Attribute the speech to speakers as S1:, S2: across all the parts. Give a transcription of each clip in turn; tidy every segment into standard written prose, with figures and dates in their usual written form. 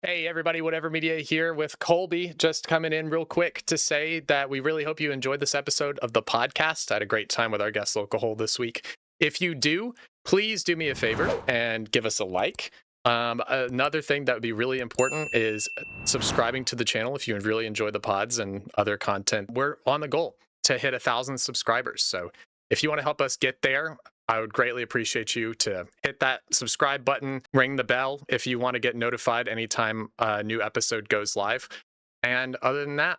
S1: Hey everybody, WhateverMedia here with Colby, just coming in real quick to say that we really hope you enjoyed this episode of the podcast. I had a great time with our guest Lolcohol this week. If you do, please do me a favor and give us a like. Another thing that would be really important is subscribing to the channel if you really enjoy the pods and other content. We're on the goal to hit 1,000 subscribers. So if you want to help us get there, I would greatly appreciate you to hit that subscribe button, ring the bell if you want to get notified anytime a new episode goes live. And other than that,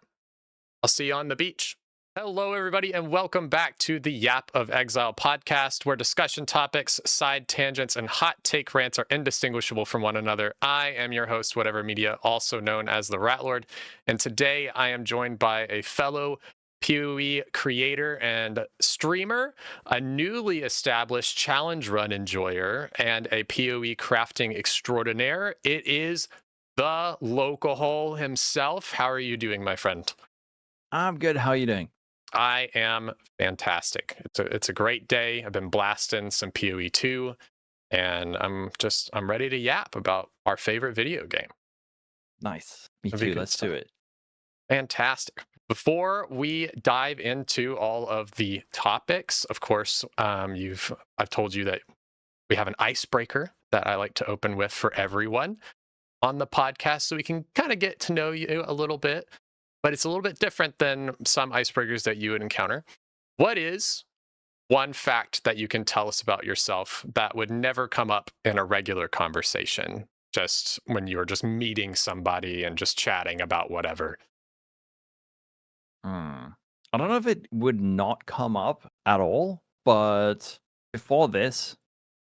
S1: I'll see you on the beach. Hello, everybody, and welcome back to the Yap of Exile podcast, where discussion topics, side tangents, and hot take rants are indistinguishable from one another. I am your host, WhateverMedia, also known as the Rat Lord, and today I am joined by a fellow POE creator and streamer, a newly established challenge run enjoyer, and a POE crafting extraordinaire. It is the Lolcohol himself. How are you doing, my friend?
S2: I'm good. How are you doing?
S1: I am fantastic. It's a great day. I've been blasting some POE 2, and I'm ready to yap about our favorite video game.
S2: Nice. Me
S1: It'll be
S2: too.
S1: good
S2: Let's do
S1: stuff.
S2: it.
S1: Fantastic. Before we dive into all of the topics, of course, I've told you that we have an icebreaker that I like to open with for everyone on the podcast, so we can kind of get to know you a little bit. But it's a little bit different than some icebreakers that you would encounter. What is one fact that you can tell us about yourself that would never come up in a regular conversation, just when you're just meeting somebody and just chatting about whatever?
S2: I don't know if it would not come up at all, but before this,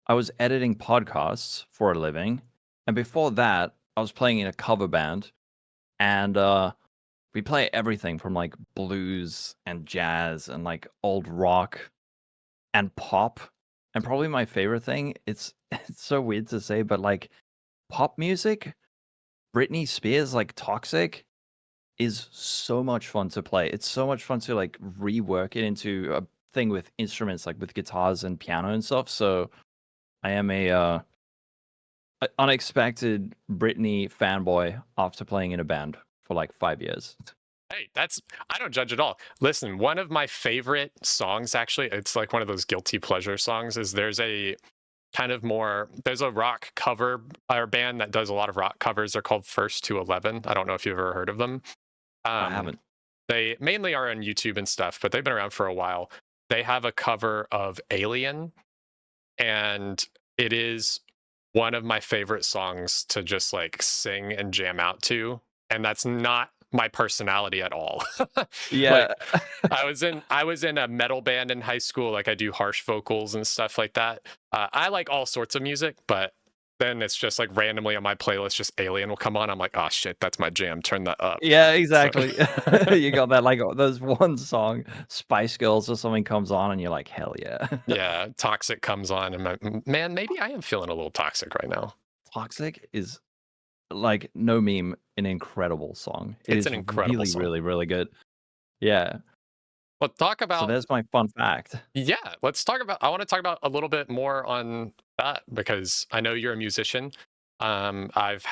S2: I was editing podcasts for a living. And before that, I was playing in a cover band. And we play everything from like blues and jazz and like old rock and pop. And probably my favorite thing, it's so weird to say, but like pop music, Britney Spears, like Toxic, is so much fun to play. It's so much fun to like rework it into a thing with instruments, like with guitars and piano and stuff. So I am a unexpected Britney fanboy after playing in a band for like 5 years.
S1: Hey, I don't judge at all. Listen, one of my favorite songs, actually, it's like one of those guilty pleasure songs, is there's a rock cover or band that does a lot of rock covers. They're called First to 11. I don't know if you've ever heard of them.
S2: I
S1: Um,
S2: haven't.
S1: they mainly are on YouTube and stuff, but they've been around for a while. They have a cover of Alien, and it is one of my favorite songs to just like sing and jam out to. And that's not my personality at all.
S2: Yeah.
S1: Like I was in a metal band in high school. Like I do harsh vocals and stuff like that. I like all sorts of music, but then it's just like randomly on my playlist, just Alien will come on. I'm like, oh shit, that's my jam. Turn that up.
S2: Yeah,
S1: So
S2: exactly. You got that like there's one song, Spice Girls or something comes on and you're like, hell yeah.
S1: yeah, Toxic comes on, and man, maybe I am feeling a little toxic right now.
S2: Toxic is like no meme, an incredible song. It
S1: It's an
S2: is
S1: incredible
S2: really,
S1: song.
S2: really, really good. Yeah.
S1: But talk
S2: So
S1: about
S2: there's my fun fact.
S1: Yeah, let's talk about I want to talk about a little bit more on that because I know you're a musician. I've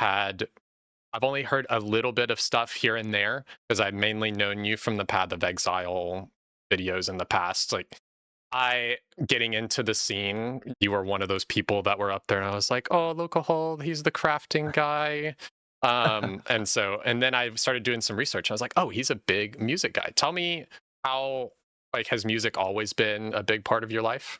S1: only heard a little bit of stuff here and there because I've mainly known you from the Path of Exile videos in the past. Like I getting into the scene, you were one of those people that were up there and I was like, "Oh, Lolcohol, he's the crafting guy." And then I started doing some research. I was like, "Oh, he's a big music guy." Tell me how like has music always been a big part of your life?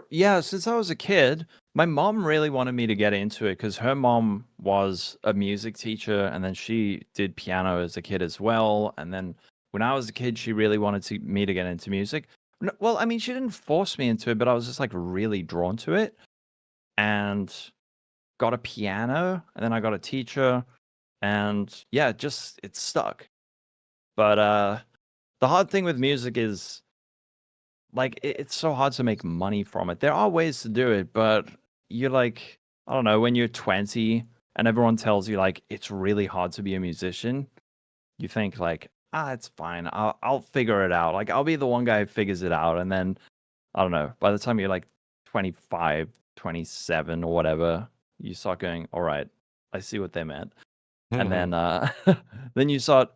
S2: Yeah, since I was a kid, my mom really wanted me to get into it because her mom was a music teacher and then she did piano as a kid as well. And then when I was a kid, she really wanted me to get into music. Well, I mean, she didn't force me into it, but I was just like really drawn to it and got a piano and then I got a teacher and yeah, just it stuck. But the hard thing with music is like it's so hard to make money from it. There are ways to do it, but you're like, I don't know, when you're 20 and everyone tells you like it's really hard to be a musician, you think like, it's fine. I'll figure it out. Like I'll be the one guy who figures it out. And then I don't know, by the time you're like 25, 27 or whatever, you start going, all right, I see what they meant. And
S1: Mhm.
S2: then then you start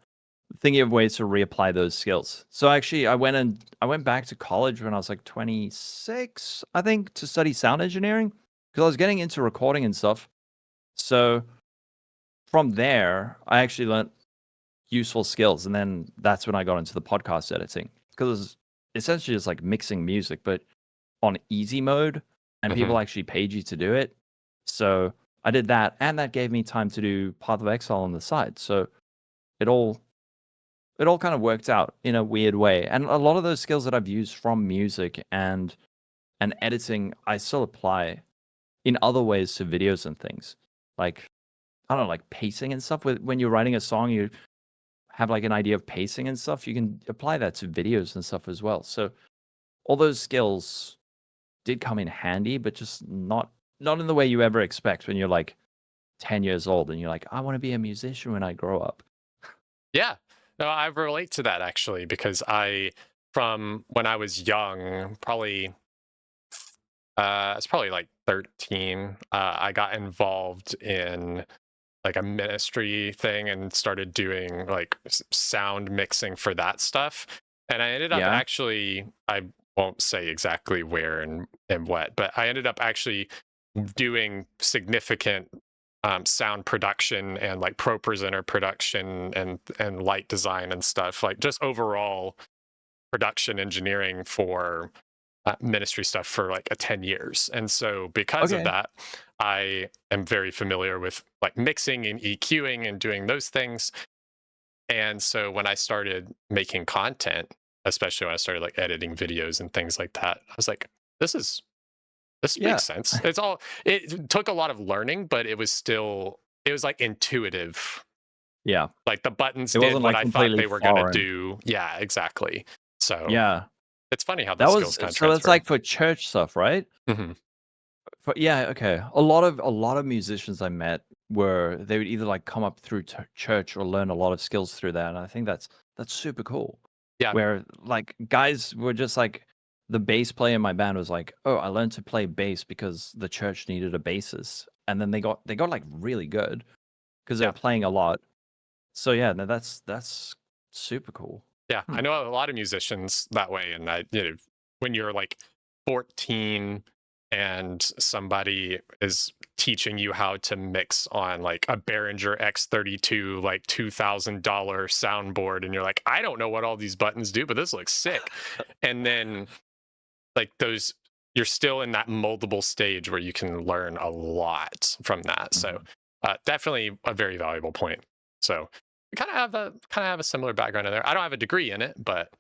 S2: thinking of ways to reapply those skills. So actually, I went back to college when I was like 26, I think, to study sound engineering because I was getting into recording and stuff. So from there, I actually learned useful skills, and then that's when I got into the podcast editing because it was essentially just like mixing music, but on easy mode, and people
S1: Mhm.
S2: actually paid you to do it. So I did that, and that gave me time to do Path of Exile on the side. So it all it all kind of worked out in a weird way. And a lot of those skills that I've used from music and editing, I still apply in other ways to videos and things. Like I don't know, like pacing and stuff. When you're writing a song, you have like an idea of pacing and stuff. You can apply that to videos and stuff as well. So all those skills did come in handy, but just not in the way you ever expect when you're like 10 years old and you're like, I want to be a musician when I grow up.
S1: Yeah. No, I relate to that actually because from when I was young, probably it's probably like 13. I got involved in like a ministry thing and started doing like sound mixing for that stuff. And I ended up
S2: Yeah.
S1: actually, I won't say exactly where and what, but I ended up actually doing significant sound production and like pro presenter production and light design and stuff, like just overall production engineering for ministry stuff for like a 10 years. And so because of
S2: Okay.
S1: that, I am very familiar with like mixing and EQing and doing those things. And so when I started making content, especially when I started like editing videos and things like that, I was like, this is this
S2: Yeah.
S1: makes sense. It took a lot of learning, but it was like intuitive.
S2: Yeah.
S1: Like the buttons
S2: It
S1: did
S2: wasn't
S1: what
S2: like
S1: I thought
S2: completely
S1: they were gonna
S2: foreign.
S1: do. Yeah, exactly. So
S2: Yeah.
S1: it's funny how
S2: That
S1: those
S2: was
S1: skills kind of
S2: so that's
S1: transfer.
S2: like for church stuff, right?
S1: Hmm.
S2: Yeah, okay. A lot of musicians I met were they would either like come up through church or learn a lot of skills through that, and I think that's super cool.
S1: Yeah.
S2: Where like guys were just like the bass player in my band was like, "Oh, I learned to play bass because the church needed a bassist." And then they got like really good because they were
S1: Yeah.
S2: playing a lot. So yeah, no, that's super cool.
S1: Yeah,
S2: Hmm.
S1: I know a lot of musicians that way, and when you're like 14 and somebody is teaching you how to mix on like a Behringer X32 like $2,000 soundboard, and you're like, I don't know what all these buttons do, but this looks sick. And then like those, you're still in that moldable stage where you can learn a lot from that. So
S2: Mhm.
S1: definitely a very valuable point. So we kind of have a similar background in there. I don't have a degree in it, but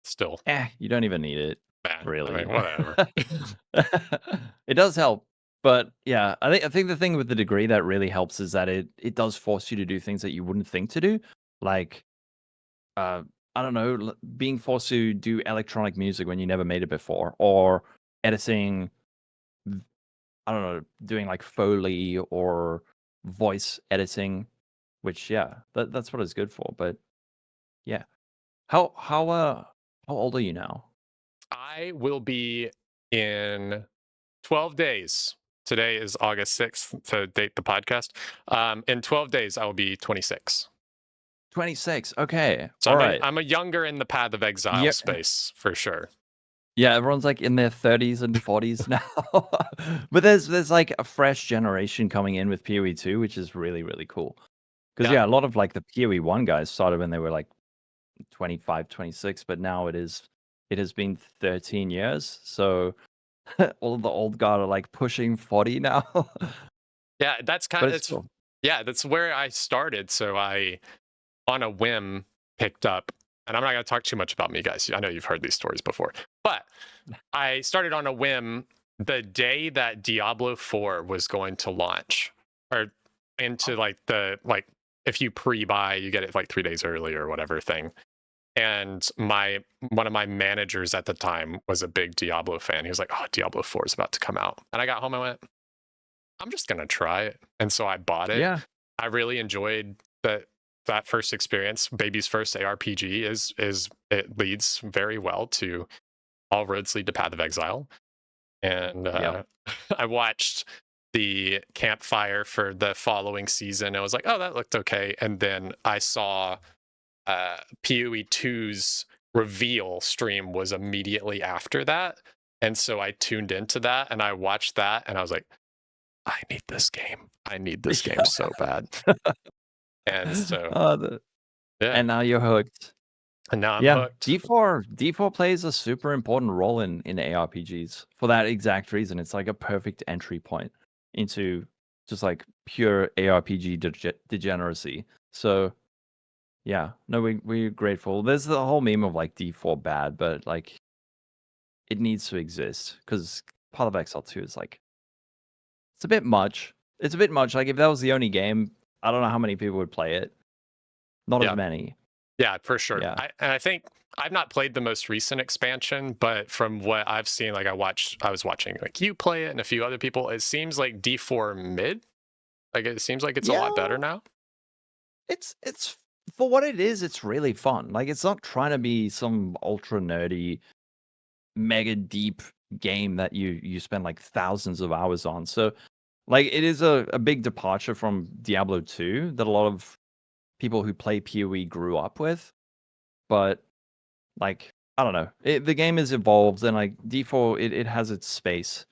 S1: still,
S2: You don't even need it,
S1: I mean,
S2: really.
S1: whatever.
S2: It does help, but yeah, I think the thing with the degree that really helps is that it does force you to do things that you wouldn't think to do, like uh, I don't know, being forced to do electronic music when you never made it before, or editing. I don't know, doing like Foley or voice editing, which yeah, that's what it's good for. But yeah, how old are you now?
S1: I will be in 12 days. Today is August 6th to date the podcast. In 12 days, I will be 26.
S2: 26. Okay.
S1: So
S2: All right.
S1: I'm a younger in the Path of Exile
S2: Yeah.
S1: space for sure.
S2: Yeah, everyone's like in their 30s and 40s now. But there's like a fresh generation coming in with PoE 2, which is really, really cool. Because
S1: Yeah.
S2: yeah, a lot of like the PoE 1 guys started when they were like 25, 26, but now it has been 13 years. So all of the old guard are like pushing 40 now.
S1: Yeah,
S2: But it's cool.
S1: yeah, that's where I started. So I on a whim picked up, and I'm not going to talk too much about me, guys. I know you've heard these stories before, but I started on a whim the day that Diablo 4 was going to launch, or into like if you pre-buy, you get it like 3 days early or whatever thing. And my one of my managers at the time was a big Diablo fan. He was like, "Oh, Diablo 4 is about to come out," and I got home. I went, "I'm just gonna try it," and so I bought it.
S2: Yeah.
S1: I really enjoyed that first experience. Baby's first ARPG is it leads very well to all roads lead to Path of Exile, and
S2: Yep.
S1: I watched. the campfire for the following season. I was like, oh, that looked okay. And then I saw POE 2's reveal stream was immediately after that. And so I tuned into that and I watched that and I was like, I need this game. I need this game so bad. And so, yeah.
S2: And now you're hooked.
S1: And now I'm
S2: Yeah,
S1: hooked.
S2: D4 plays a super important role in ARPGs for that exact reason. It's like a perfect entry point into just like pure ARPG degeneracy. So yeah, no, we're grateful. There's the whole meme of like D4 bad, but like it needs to exist because Path of Exile 2 is like it's a bit much. It's a bit much. Like if that was the only game, I don't know how many people would play it. Not as
S1: Yeah.
S2: many.
S1: Yeah, for sure.
S2: Yeah.
S1: And I think I've not played the most recent expansion, but from what I've seen, like I was watching like you play it and a few other people. It seems like D4 mid. Like it seems like it's a lot better now.
S2: It's for what it is, it's really fun. Like it's not trying to be some ultra nerdy, mega deep game that you spend like thousands of hours on. So like it is a big departure from Diablo 2 that a lot of people who play PoE grew up with. But like I don't know. The game is evolved and like D4 it has its space.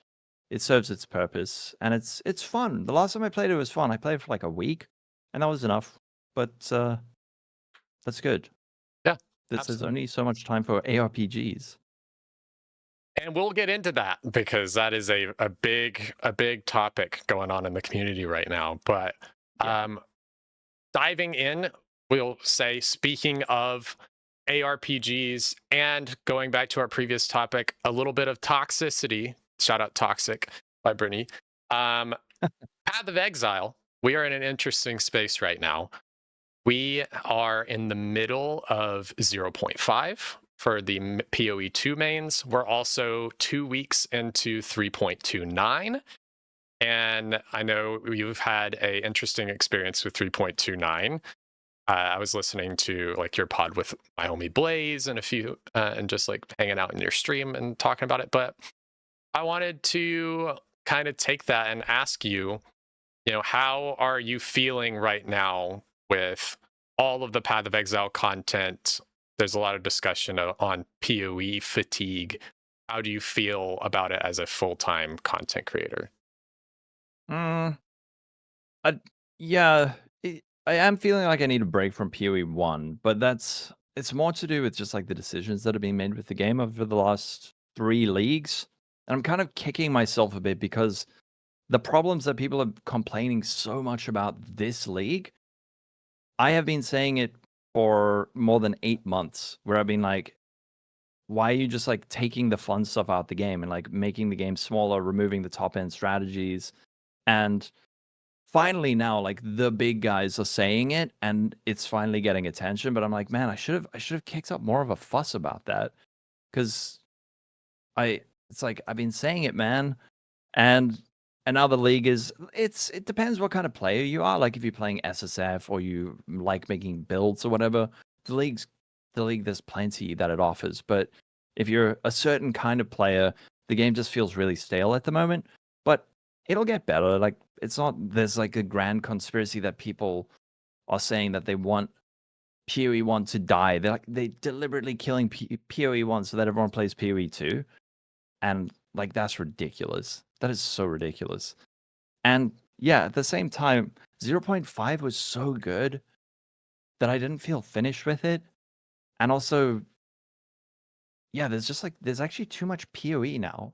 S2: It serves its purpose and it's fun. The last time I played it was fun. I played it for like a week and that was enough. But that's good.
S1: Yeah,
S2: There's
S1: absolutely.
S2: only so much time for ARPGs.
S1: And we'll get into that because that is a big topic going on in the community right now. But diving in, we'll say, speaking of ARPGs and going back to our previous topic, a little bit of toxicity. Shout out Toxic by Brittany. Path of Exile. We are in an interesting space right now. We are in the middle of 0.5 for the PoE 2 mains. We're also 2 weeks into 3.29. And I know you've had a interesting experience with 3.29. I was listening to like your pod with my homie Blaze and a few, and just like hanging out in your stream and talking about it. But I wanted to kind of take that and ask you, how are you feeling right now with all of the Path of Exile content? There's a lot of discussion on PoE fatigue. How do you feel about it as a full-time content creator?
S2: Mm, I, yeah, I am feeling like I need a break from PoE 1, but it's more to do with just like the decisions that have been made with the game over the last 3 leagues. And I'm kind of kicking myself a bit because the problems that people are complaining so much about this league, I have been saying it for more than 8 months, where I've been like, why are you just like taking the fun stuff out the game and like making the game smaller, removing the top end strategies? And finally now like the big guys are saying it and it's finally getting attention, but I'm like, man, I should have kicked up more of a fuss about that cuz it's like I've been saying it, man. And another league is it depends what kind of player you are. Like if you're playing SSF or you like making builds or whatever, the league there's plenty that it offers. But if you're a certain kind of player, the game just feels really stale at the moment. But it'll get better. Like it's not there's like a grand conspiracy that people are saying that they want PoE 1 to die. They deliberately killing PoE 1 so that everyone plays PoE 2. And like that's ridiculous. That is so ridiculous. And yeah, at the same time, 0.5 was so good that I didn't feel finished with it. And also, yeah, there's actually too much PoE now.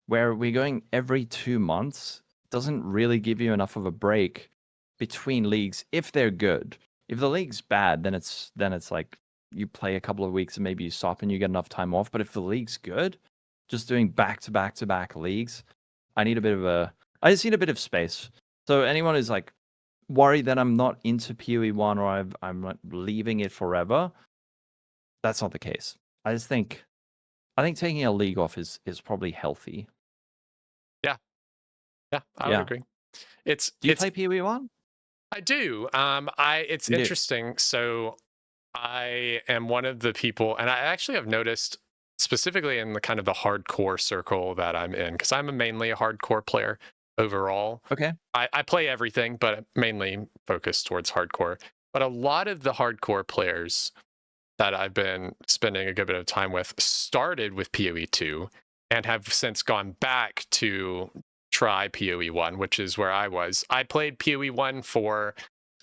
S2: Where we're going every 2 months doesn't really give you enough of a break between leagues if they're good. If the league's bad, then it's like you play a couple of weeks and maybe you stop and you get enough time off. But if the league's good, just doing back to back to back leagues, I just need a bit of space. So anyone who's like worried that I'm not into PoE 1 or I'm like leaving it forever, that's not the case. I think taking a league off is probably healthy.
S1: Yeah, yeah, I would
S2: Yeah.
S1: agree.
S2: Do you play PoE 1?
S1: I do. It's
S2: You do.
S1: interesting. So I am one of the people, and I actually have noticed specifically in the kind of the hardcore circle that I'm in, because I'm mainly a hardcore player. overall.
S2: Okay.
S1: I play everything, but mainly focused towards hardcore. But a lot of the hardcore players that I've been spending a good bit of time with started with PoE 2 and have since gone back to try PoE 1, which is where I was. I played PoE 1 for,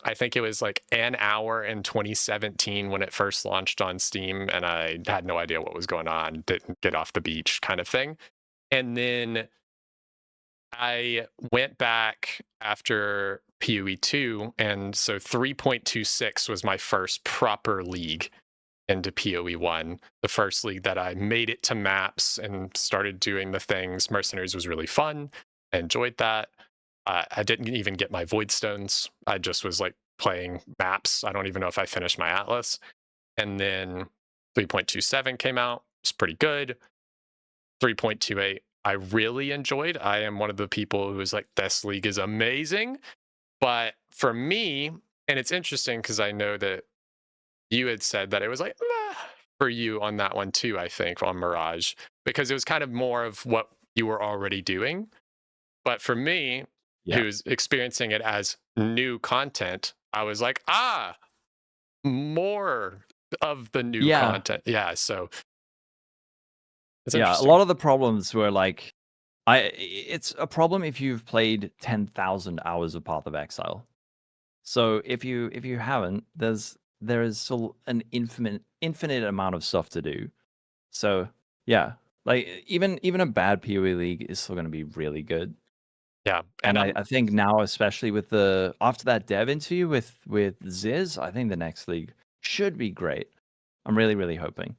S1: I think it was like an hour in 2017 when it first launched on Steam, and I had no idea what was going on, didn't get off the beach kind of thing. And then I went back after PoE 2, and so 3.26 was my first proper league into PoE 1, the first league that I made it to maps and started doing the things. Mercenaries was really fun. I enjoyed that. I didn't even get my void stones. I just was like playing maps. I don't even know if I finished my atlas. And then 3.27 came out. It's pretty good. 3.28 I really enjoyed. I am one of the people who is like, this league is amazing. But for me, and it's interesting because I know that you had said that it was like for you on that one too, I think, on Mirage, because it was kind of more of what you were already doing. But for me,
S2: Yeah.
S1: who's experiencing it as new content, I was like, more of the new
S2: Yeah.
S1: content. Yeah. So it's
S2: Yeah. A
S1: interesting.
S2: lot of the problems were like, it's a problem if you've played 10,000 hours of Path of Exile. So if you haven't, there is still an infinite amount of stuff to do. So yeah, like even a bad PoE league is still going to be really good.
S1: Yeah. And
S2: And I think now, especially with the after that dev interview with Ziz, I think the next league should be great. I'm really hoping.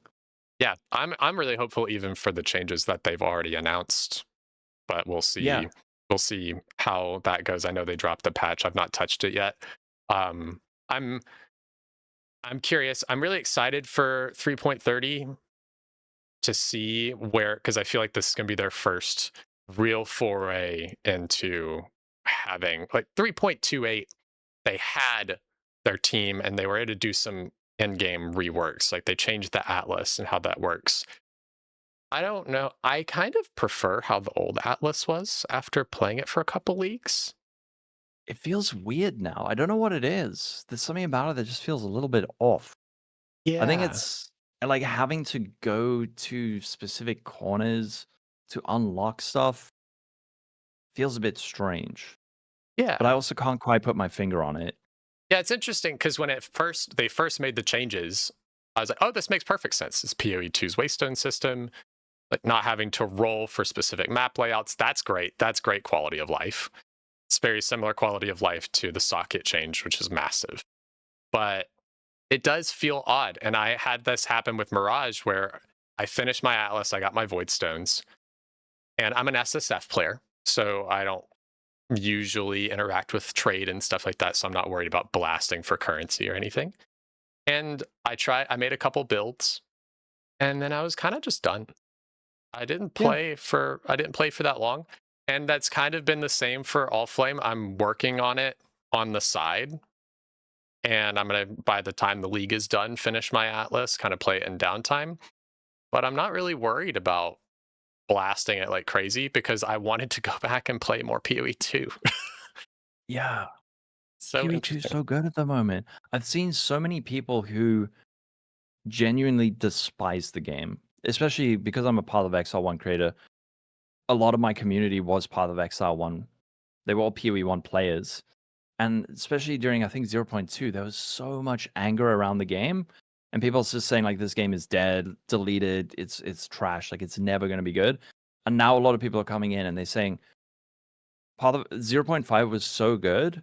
S1: yeah, I'm really hopeful even for the changes that they've already announced, but we'll see.
S2: Yeah,
S1: We'll see how that goes. I know they dropped the patch. I've not touched it yet. Um, I'm I'm curious. I'm really excited for 3.30 to see where, because I feel like this is going to be their first real foray into having like 3.28. They had their team and they were able to do some in-game reworks. Like they changed the atlas and how that works. I don't know. I kind of prefer how the old atlas was after playing it for a couple leagues.
S2: it feels weird now. I don't know what it is. There's something about it that just feels a little bit off. I think
S1: Yeah.
S2: it's like having to go to specific corners to unlock stuff feels a bit strange. But I
S1: Yeah.
S2: also can't quite put my finger on it.
S1: Yeah, it's interesting because when they first made the changes, I was like, oh, this makes perfect sense. It's PoE 2's Waystone system, like not having to roll for specific map layouts. That's great. That's great quality of life. It's very similar quality of life to the socket change, which is massive. But it does feel odd. And I had this happen with Mirage where I finished my Atlas, I got my Void Stones, and I'm an SSF player. So I don't usually interact with trade and stuff like that. So I'm not worried about blasting for currency or anything. And I made a couple builds and then I was kind of just done.
S2: Yeah.
S1: I didn't play for that long. And that's kind of been the same for All Flame. I'm working on it on the side. And I'm gonna, by the time the league is done, finish my Atlas, kind of play it in downtime. But I'm not really worried about blasting it like crazy because I wanted to go back and play more PoE 2.
S2: Yeah.
S1: So
S2: PoE2 is
S1: interesting.
S2: so good at the moment. I've seen so many people who genuinely despise the game, especially because I'm a part of Exile 1 creator. A lot of my community was part of Exile 1. They were all PoE 1 players. And especially during, I think, 0.2, there was so much anger around the game. And people just saying, like, this game is dead, deleted, it's trash, like, it's never going to be good. And now a lot of people are coming in and they're saying, part of 0.5 was so good,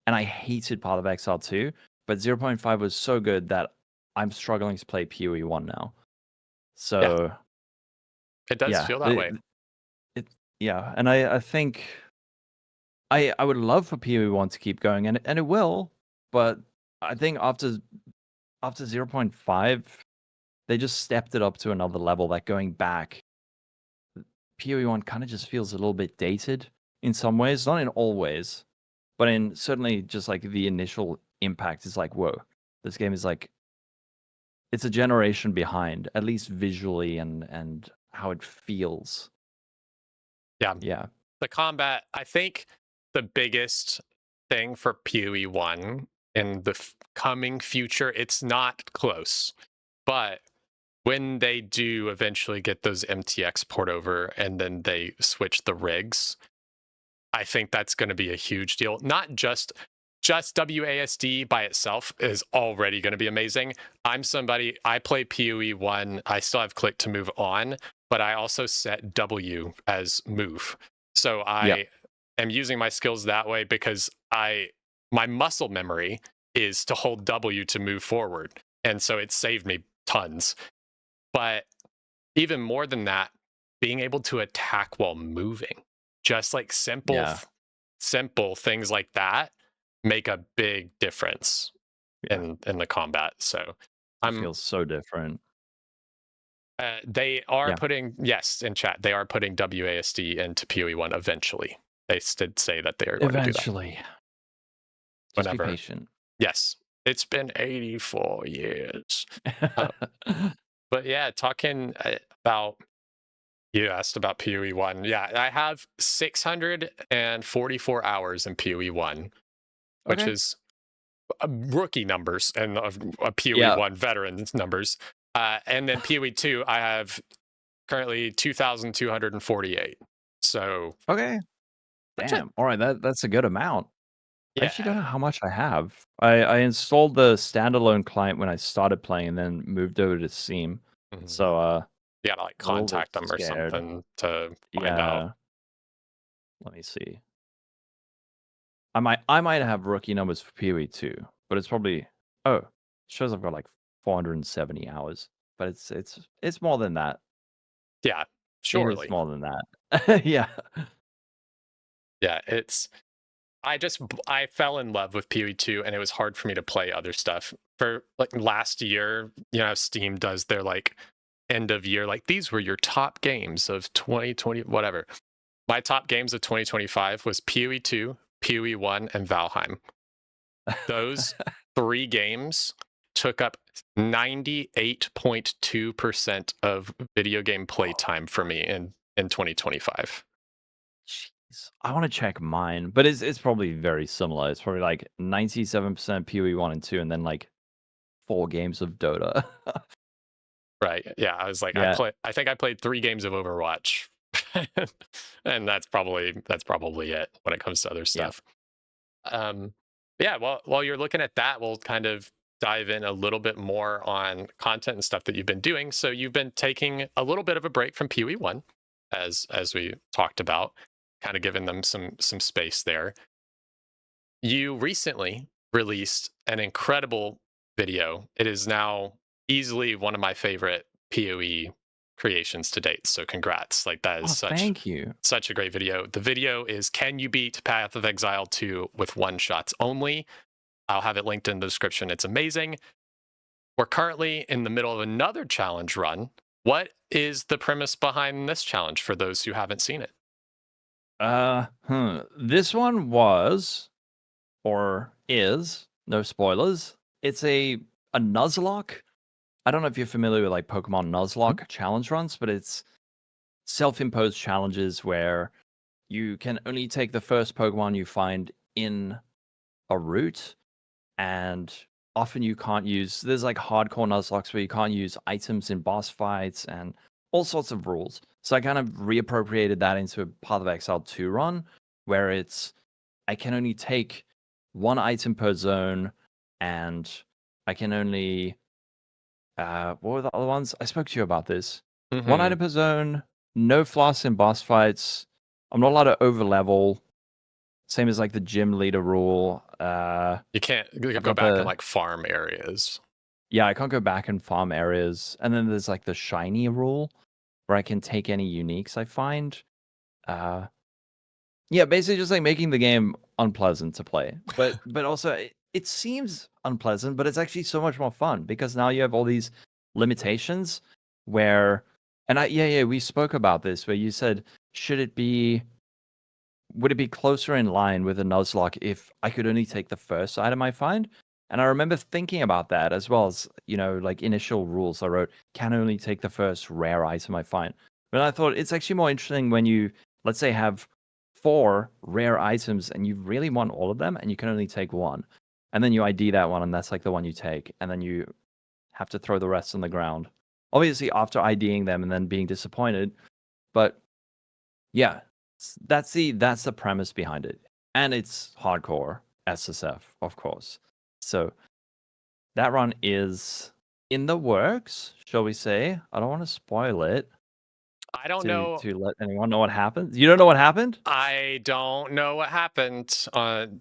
S2: and I hated Path of Exile 2, but 0.5 was so good that I'm struggling to play PoE 1 now.
S1: Yeah,
S2: So,
S1: it does
S2: yeah,
S1: feel that way.
S2: yeah, and I think I would love for PoE 1 to keep going, and it will, but I think after 0.5, they just stepped it up to another level that going back, PoE 1 kind of just feels a little bit dated in some ways, not in all ways, but in certainly just like the initial impact is like, whoa, this game is like it's a generation behind, at least visually and how it feels.
S1: Yeah.
S2: Yeah.
S1: the combat, I think the biggest thing for PoE1 in the coming future, it's not close, but when they do eventually get those MTX port over and then they switch the rigs, I think that's going to be a huge deal. Not just WASD by itself is already going to be amazing. I play PoE1, I still have click to move on, but I also set W as move. So
S2: Yeah.
S1: I am using my skills that way because my muscle memory is to hold W to move forward. And so it saved me tons. But even more than that, being able to attack while moving, just like
S2: Yeah.
S1: simple things like that make a big difference
S2: Yeah.
S1: in the combat. So
S2: It
S1: I'm
S2: feels so different.
S1: they are
S2: Yeah.
S1: putting, yes, in chat, they are putting WASD into PoE1 eventually. They did say that they are going to do that
S2: Eventually. Just be
S1: whenever.
S2: patient.
S1: Yes, it's been 84 years. Uh, but yeah, talking about, you asked about PoE1. Yeah, I have 644 hours in PoE1, which
S2: Okay.
S1: is rookie numbers and
S2: Yeah.
S1: PoE1 veterans numbers. And then PoE2, I have currently 2,248. So,
S2: Okay.
S1: legit.
S2: Damn. All right. That's a good amount. I actually don't
S1: Yeah.
S2: know how much I have. I installed the standalone client when I started playing and then moved over to Steam.
S1: Mhm.
S2: So
S1: You gotta like
S2: a little bit
S1: contact them or
S2: scared.
S1: something to find out.
S2: Yeah. Let me see. I might have rookie numbers for PoE 2, but it's probably oh, shows I've got like 470 hours. But it's more than that.
S1: Yeah,
S2: It is
S1: surely.
S2: more than that. Yeah.
S1: Yeah, I fell in love with PoE2 and it was hard for me to play other stuff. For like last year, Steam does their like end of year, like these were your top games of 2020, whatever. My top games of 2025 was PoE2, PoE1, and Valheim. Those three games took up 98.2% of video game playtime for me in 2025.
S2: Jeez. I want to check mine, but it's probably very similar. It's probably like 97% PoE 1 and 2 and then like 4 games of Dota.
S1: Right. Yeah. I was like,
S2: Yeah.
S1: I think I played 3 games of Overwatch. And that's probably it when it comes to other
S2: Yeah.
S1: stuff. Um, yeah, well, while you're looking at that, we'll kind of dive in a little bit more on content and stuff that you've been doing. So you've been taking a little bit of a break from PoE1, as we talked about, kind of giving them some space there. You recently released an incredible video. It is now easily one of my favorite PoE creations to date. So congrats. Like that is
S2: Oh, thank you.
S1: such a great video. The video is Can You Beat Path of Exile 2 with one shots only? I'll have it linked in the description. It's amazing. We're currently in the middle of another challenge run. What is the premise behind this challenge for those who haven't seen it?
S2: This one was or is, no spoilers. It's a Nuzlocke. I don't know if you're familiar with like Pokemon Nuzlocke challenge runs, but it's self-imposed challenges where you can only take the first Pokemon you find in a route, and often you can't use. There's like hardcore Nuzlocks where you can't use items in boss fights and all sorts of rules. So I kind of reappropriated that into Path of Exile 2 run, where it's I can only take one item per zone, and I can only what were the other ones? I spoke to you about this. One
S1: Mm-hmm.
S2: item per zone, no floss in boss fights. I'm not allowed to over level. Same as like the gym leader rule.
S1: You can't
S2: I've
S1: go
S2: got
S1: back in
S2: the
S1: like farm areas.
S2: yeah, I can't go back and farm areas. And then there's like the shiny rule where I can take any uniques I find. Uh yeah, basically just like making the game unpleasant to play. But also it seems unpleasant, but it's actually so much more fun because now you have all these limitations where and yeah, we spoke about this where you said should it be would it be closer in line with a Nuzlocke if I could only take the first item I find? And I remember thinking about that as well as, like initial rules I wrote, can only take the first rare item I find. But I thought it's actually more interesting when you, let's say, have 4 rare items and you really want all of them and you can only take one. And then you ID that one and that's like the one you take. And then you have to throw the rest on the ground. Obviously after IDing them and then being disappointed. But yeah, that's the premise behind it. And it's hardcore SSF, of course. So that run is in the works, shall we say. I don't want to spoil it.
S1: I don't
S2: to
S1: know.
S2: to let anyone know what happens. You don't know what happened?
S1: I don't know what happened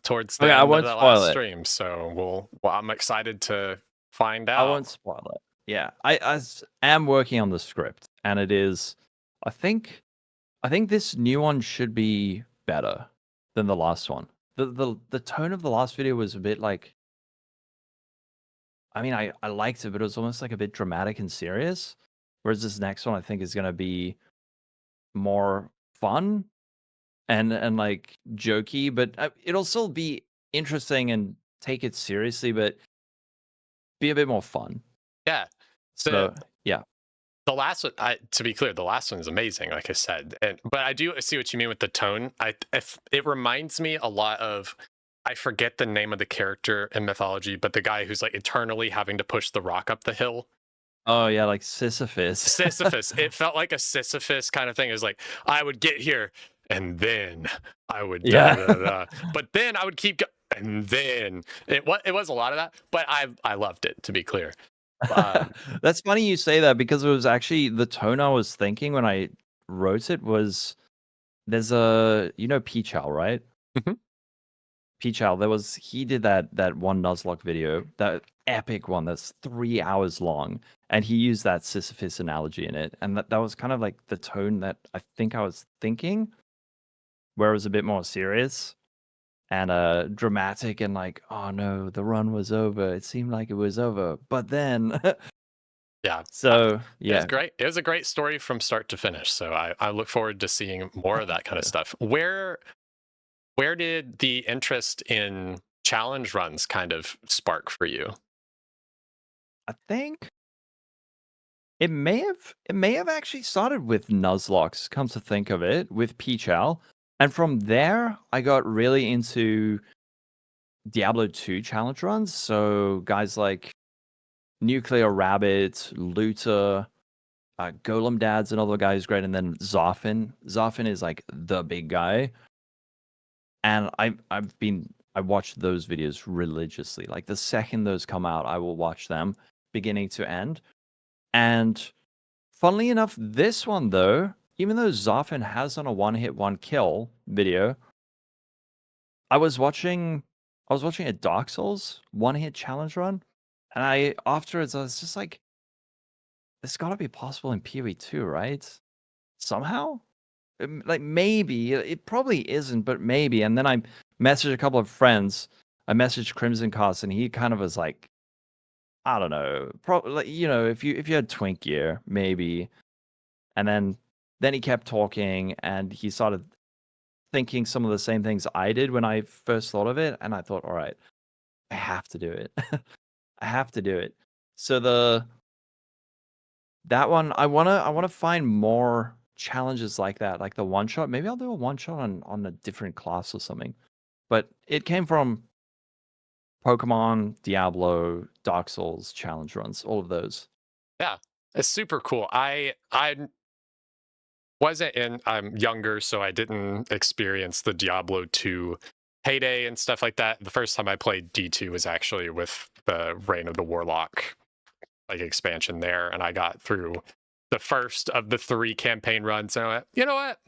S1: towards the
S2: Okay, I
S1: end of
S2: won't
S1: the last
S2: spoil it.
S1: stream, so I'm excited to find
S2: I
S1: out.
S2: won't spoil it. Yeah, am working on the script, and it is. I think this new one should be better than the last one. The tone of the last video was a bit like. I mean, I liked it, but it was almost like a bit dramatic and serious. Whereas this next one, I think, is gonna be more fun and like jokey, but it'll still be interesting and take it seriously, but be a bit more fun.
S1: Yeah. The
S2: So yeah,
S1: the last one, to be clear, the last one is amazing, like I said. But I do see what you mean with the tone. If it reminds me a lot of, I forget the name of the character in mythology, but the guy who's like eternally having to push the rock up the hill.
S2: oh yeah, like Sisyphus.
S1: Sisyphus. It felt like a Sisyphus kind of thing. It was like, I would get here and then I would
S2: Yeah.
S1: but then I would keep and then it was a lot of that, but I loved it, to be clear.
S2: That's funny you say that because it was actually the tone I was thinking when I wrote it was there's a Peachal, right?
S1: Mhm.
S2: Peachal, he did that one Nuzlocke video, that epic one that's 3 hours long, and he used that Sisyphus analogy in it, and that was kind of like the tone that I think I was thinking, where it was a bit more serious and dramatic and like, oh no, the run was over. It seemed like it was over, but then
S1: Yeah.
S2: so
S1: It was
S2: yeah.
S1: great. It was a great story from start to finish. So I look forward to seeing more of that kind of stuff. Where did the interest in challenge runs kind of spark for you?
S2: I think it may have actually started with Nuzlocke, come to think of it, with Peachal. And from there, I got really into Diablo 2 challenge runs. So guys like Nuclear Rabbit, Looter, Golem Dad's another guy who's great, and then Zoffin. Zoffin is like the big guy. And I watched those videos religiously. Like the second those come out, I will watch them beginning to end. And funnily enough, this one though, even though Zoffin has on a one-hit, one-kill video, I was watching a Dark Souls one-hit challenge run, and afterwards I was just like, this got to be possible in PoE 2, right? Somehow, like maybe it probably isn't, but maybe. And then I messaged a couple of friends. I messaged Crimson Cost, and he kind of was like, I don't know, probably like, if you had Twink Gear, maybe. And then he kept talking, and he started thinking some of the same things I did when I first thought of it, and I thought, all right, I have to do it. I have to do it. So that one, I wanna find more challenges like that, like the one shot. Maybe I'll do a one shot on a different class or something. But it came from Pokemon, Diablo, Dark Souls challenge runs, all of those.
S1: Yeah, it's super cool. I wasn't in. I'm younger, so I didn't experience the Diablo 2 heyday and stuff like that. The first time I played D2 was actually with the Reign of the Warlock like expansion there, and I got through the first of the 3 campaign runs. And I went, you know what?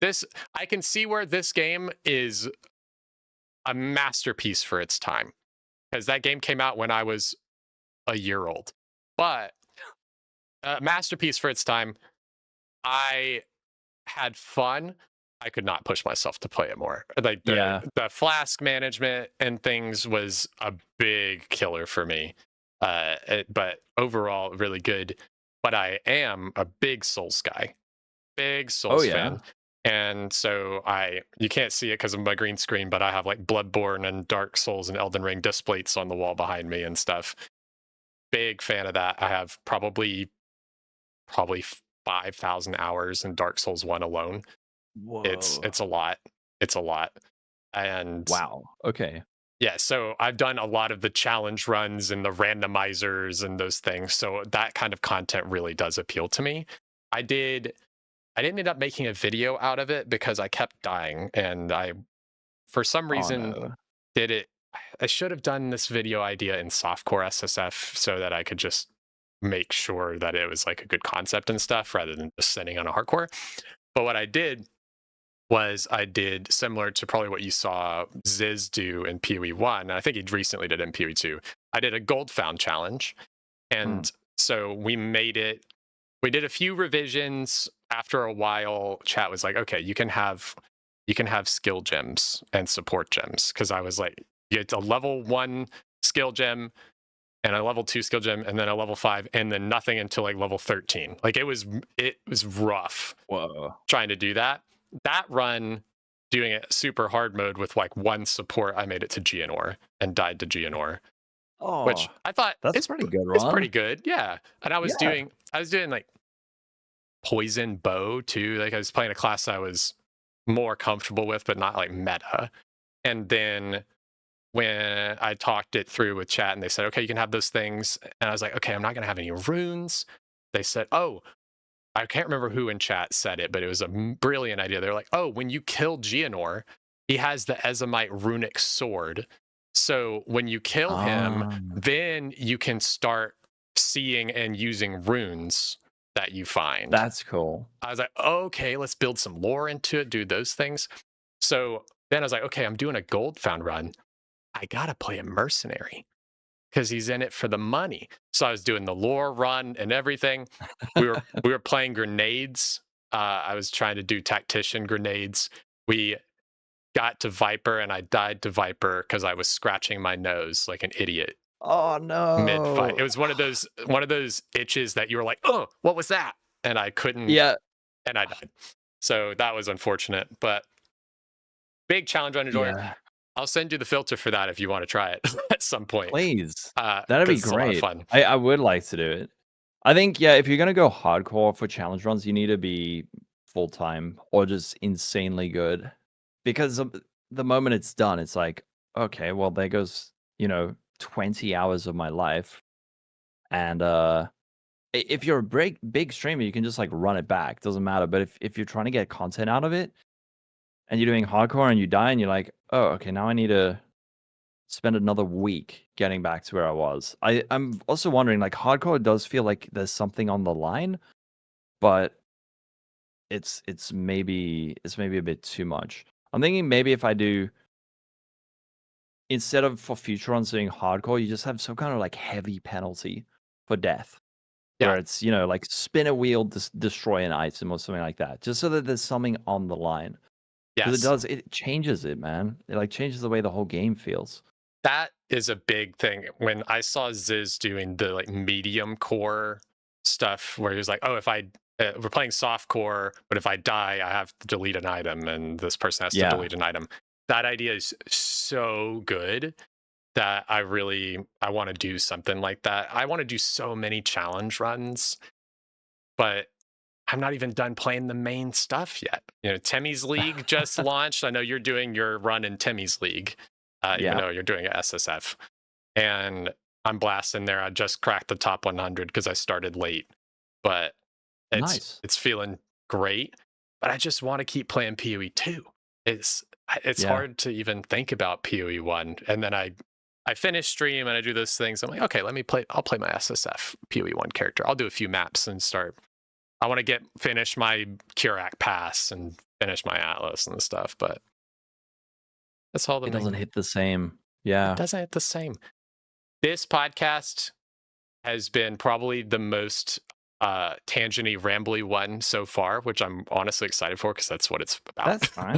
S1: This I can see where this game is a masterpiece for its time, because that game came out when I was a year old, but a masterpiece for its time. I had fun. I could not push myself to play it more. Like
S2: Yeah.
S1: the flask management and things was a big killer for me. But overall, really good. But I am a big Souls guy, big
S2: Oh
S1: Souls
S2: yeah.
S1: fan. And so you can't see it because of my green screen, but I have like Bloodborne and Dark Souls and Elden Ring displays on the wall behind me and stuff. Big fan of that. I have probably 5,000 hours in Dark Souls 1 alone.
S2: Whoa.
S1: It's a lot. It's a lot. And
S2: Wow. Okay.
S1: yeah, so I've done a lot of the challenge runs and the randomizers and those things. So that kind of content really does appeal to me. I did I didn't end up making a video out of it because I kept dying, and I for some
S2: Oh
S1: reason
S2: no.
S1: did it. I should have done this video idea in softcore SSF so that I could just make sure that it was like a good concept and stuff rather than just sending on a hardcore. But what I did was I did similar to probably what you saw Ziz do in PoE 1. And I think he recently did in PoE 2. I did a gold found challenge.
S2: Hmm.
S1: And so we made it, we did a few revisions. After a while, chat was like, okay, you can have skill gems and support gems. Cause I was like, it's a level 1 skill gem and a level 2 skill gem and then a level 5 and then nothing until like level 13. Like it was rough
S2: Whoa.
S1: trying to do that. That run, doing it super hard mode with like 1 support, I made it to Geonor and died to Geonor,
S2: Oh,
S1: which I thought
S2: that's a pretty good
S1: it's pretty
S2: run.
S1: good. Yeah. And
S2: Yeah.
S1: I was doing like poison bow too. Like I was playing a class I was more comfortable with, but not like meta. And then when I talked it through with chat and they said, okay, you can have those things. And I was like, okay, I'm not going to have any runes. They said, oh, I can't remember who in chat said it, but it was a brilliant idea. They're like, oh, when you kill Geonor, he has the Ezomite runic sword. So when you kill him,
S2: Ah,
S1: then you can start seeing and using runes that you find.
S2: that's cool.
S1: I was like, okay, let's build some lore into it, do those things. So then I was like, okay, I'm doing a gold found run. I got to play a mercenary because he's in it for the money. So I was doing the lore run and everything. We were playing grenades. I was trying to do tactician grenades. We got to Viper and I died to Viper because I was scratching my nose like an idiot
S2: Oh
S1: mid fight.
S2: no.
S1: It was one of those itches that you were like, oh, what was that? And I couldn't,
S2: Yeah.
S1: and I died. So that was unfortunate. But big challenge run enjoyer.
S2: Yeah.
S1: I'll send you the filter for that if you want to try it at some point.
S2: Please. That'd be
S1: Because it's a lot of
S2: great.
S1: fun.
S2: I would like to do it. I think, yeah, if you're gonna go hardcore for challenge runs, you need to be full time or just insanely good. Because the moment it's done, it's like, okay, well, there goes, 20 hours of my life. And if you're a big streamer, you can just like run it back. Doesn't matter. But if you're trying to get content out of it and you're doing hardcore and you die and you're like, oh, okay, now I need to spend another week getting back to where I was. I'm also wondering, like, hardcore does feel like there's something on the line, but it's maybe a bit too much. I'm thinking maybe if I do, instead of for future runs doing hardcore, you just have some kind of like heavy penalty for death,
S1: Yeah.
S2: where it's like spin a wheel, destroy an item or something like that, just so that there's something on the line. Because
S1: Yes.
S2: it changes it, man. It like changes the way the whole game feels.
S1: That is a big thing. When I saw Ziz doing the like medium core stuff, where he was like, "Oh, if we're playing soft core, but if I die, I have to delete an item, and this person has to
S2: Yeah,
S1: delete an item." That idea is so good that I want to do something like that. I want to do so many challenge runs, but I'm not even done playing the main stuff yet. You know, Temmie's League just launched. I know you're doing your run in Temmie's League, even
S2: yeah,
S1: though you're doing a SSF. And I'm blasting there. I just cracked the top 100 because I started late, but
S2: nice.
S1: it's feeling great. But I just want to keep playing PoE 2. It's
S2: Yeah.
S1: hard to even think about PoE 1. And then I finish stream and I do those things. I'm like, okay, I'll play my SSF PoE 1 character. I'll do a few maps and start. I want to finish my Kurak pass and finish my Atlas and stuff, but that's all the
S2: It doesn't
S1: main.
S2: hit the same.
S1: It
S2: Yeah.
S1: doesn't hit the same. This podcast has been probably the most tangenty, rambly one so far, which I'm honestly excited for because that's what it's about.
S2: That's fine.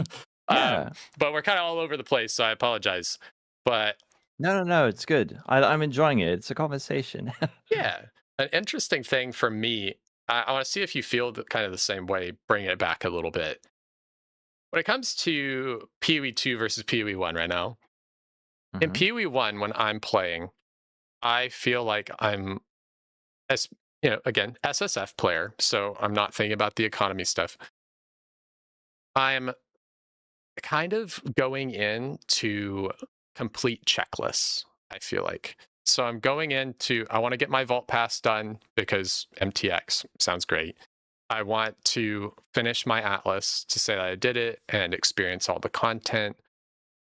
S1: um,
S2: Yeah.
S1: but we're kind of all over the place, so I apologize. But
S2: No, no, no, it's good. I'm enjoying it. It's a conversation.
S1: yeah, an interesting thing for me. I want to see if you feel kind of the same way. Bring it back a little bit when it comes to PoE 2 versus PoE 1 right now. In
S2: Mhm.
S1: PoE 1, when I'm playing, I feel like I'm as again, SSF player, so I'm not thinking about the economy stuff. I'm kind of going in to complete checklists, I feel like. So I'm going into, I want to get my Vault Pass done because MTX sounds great. I want to finish my Atlas to say that I did it and experience all the content.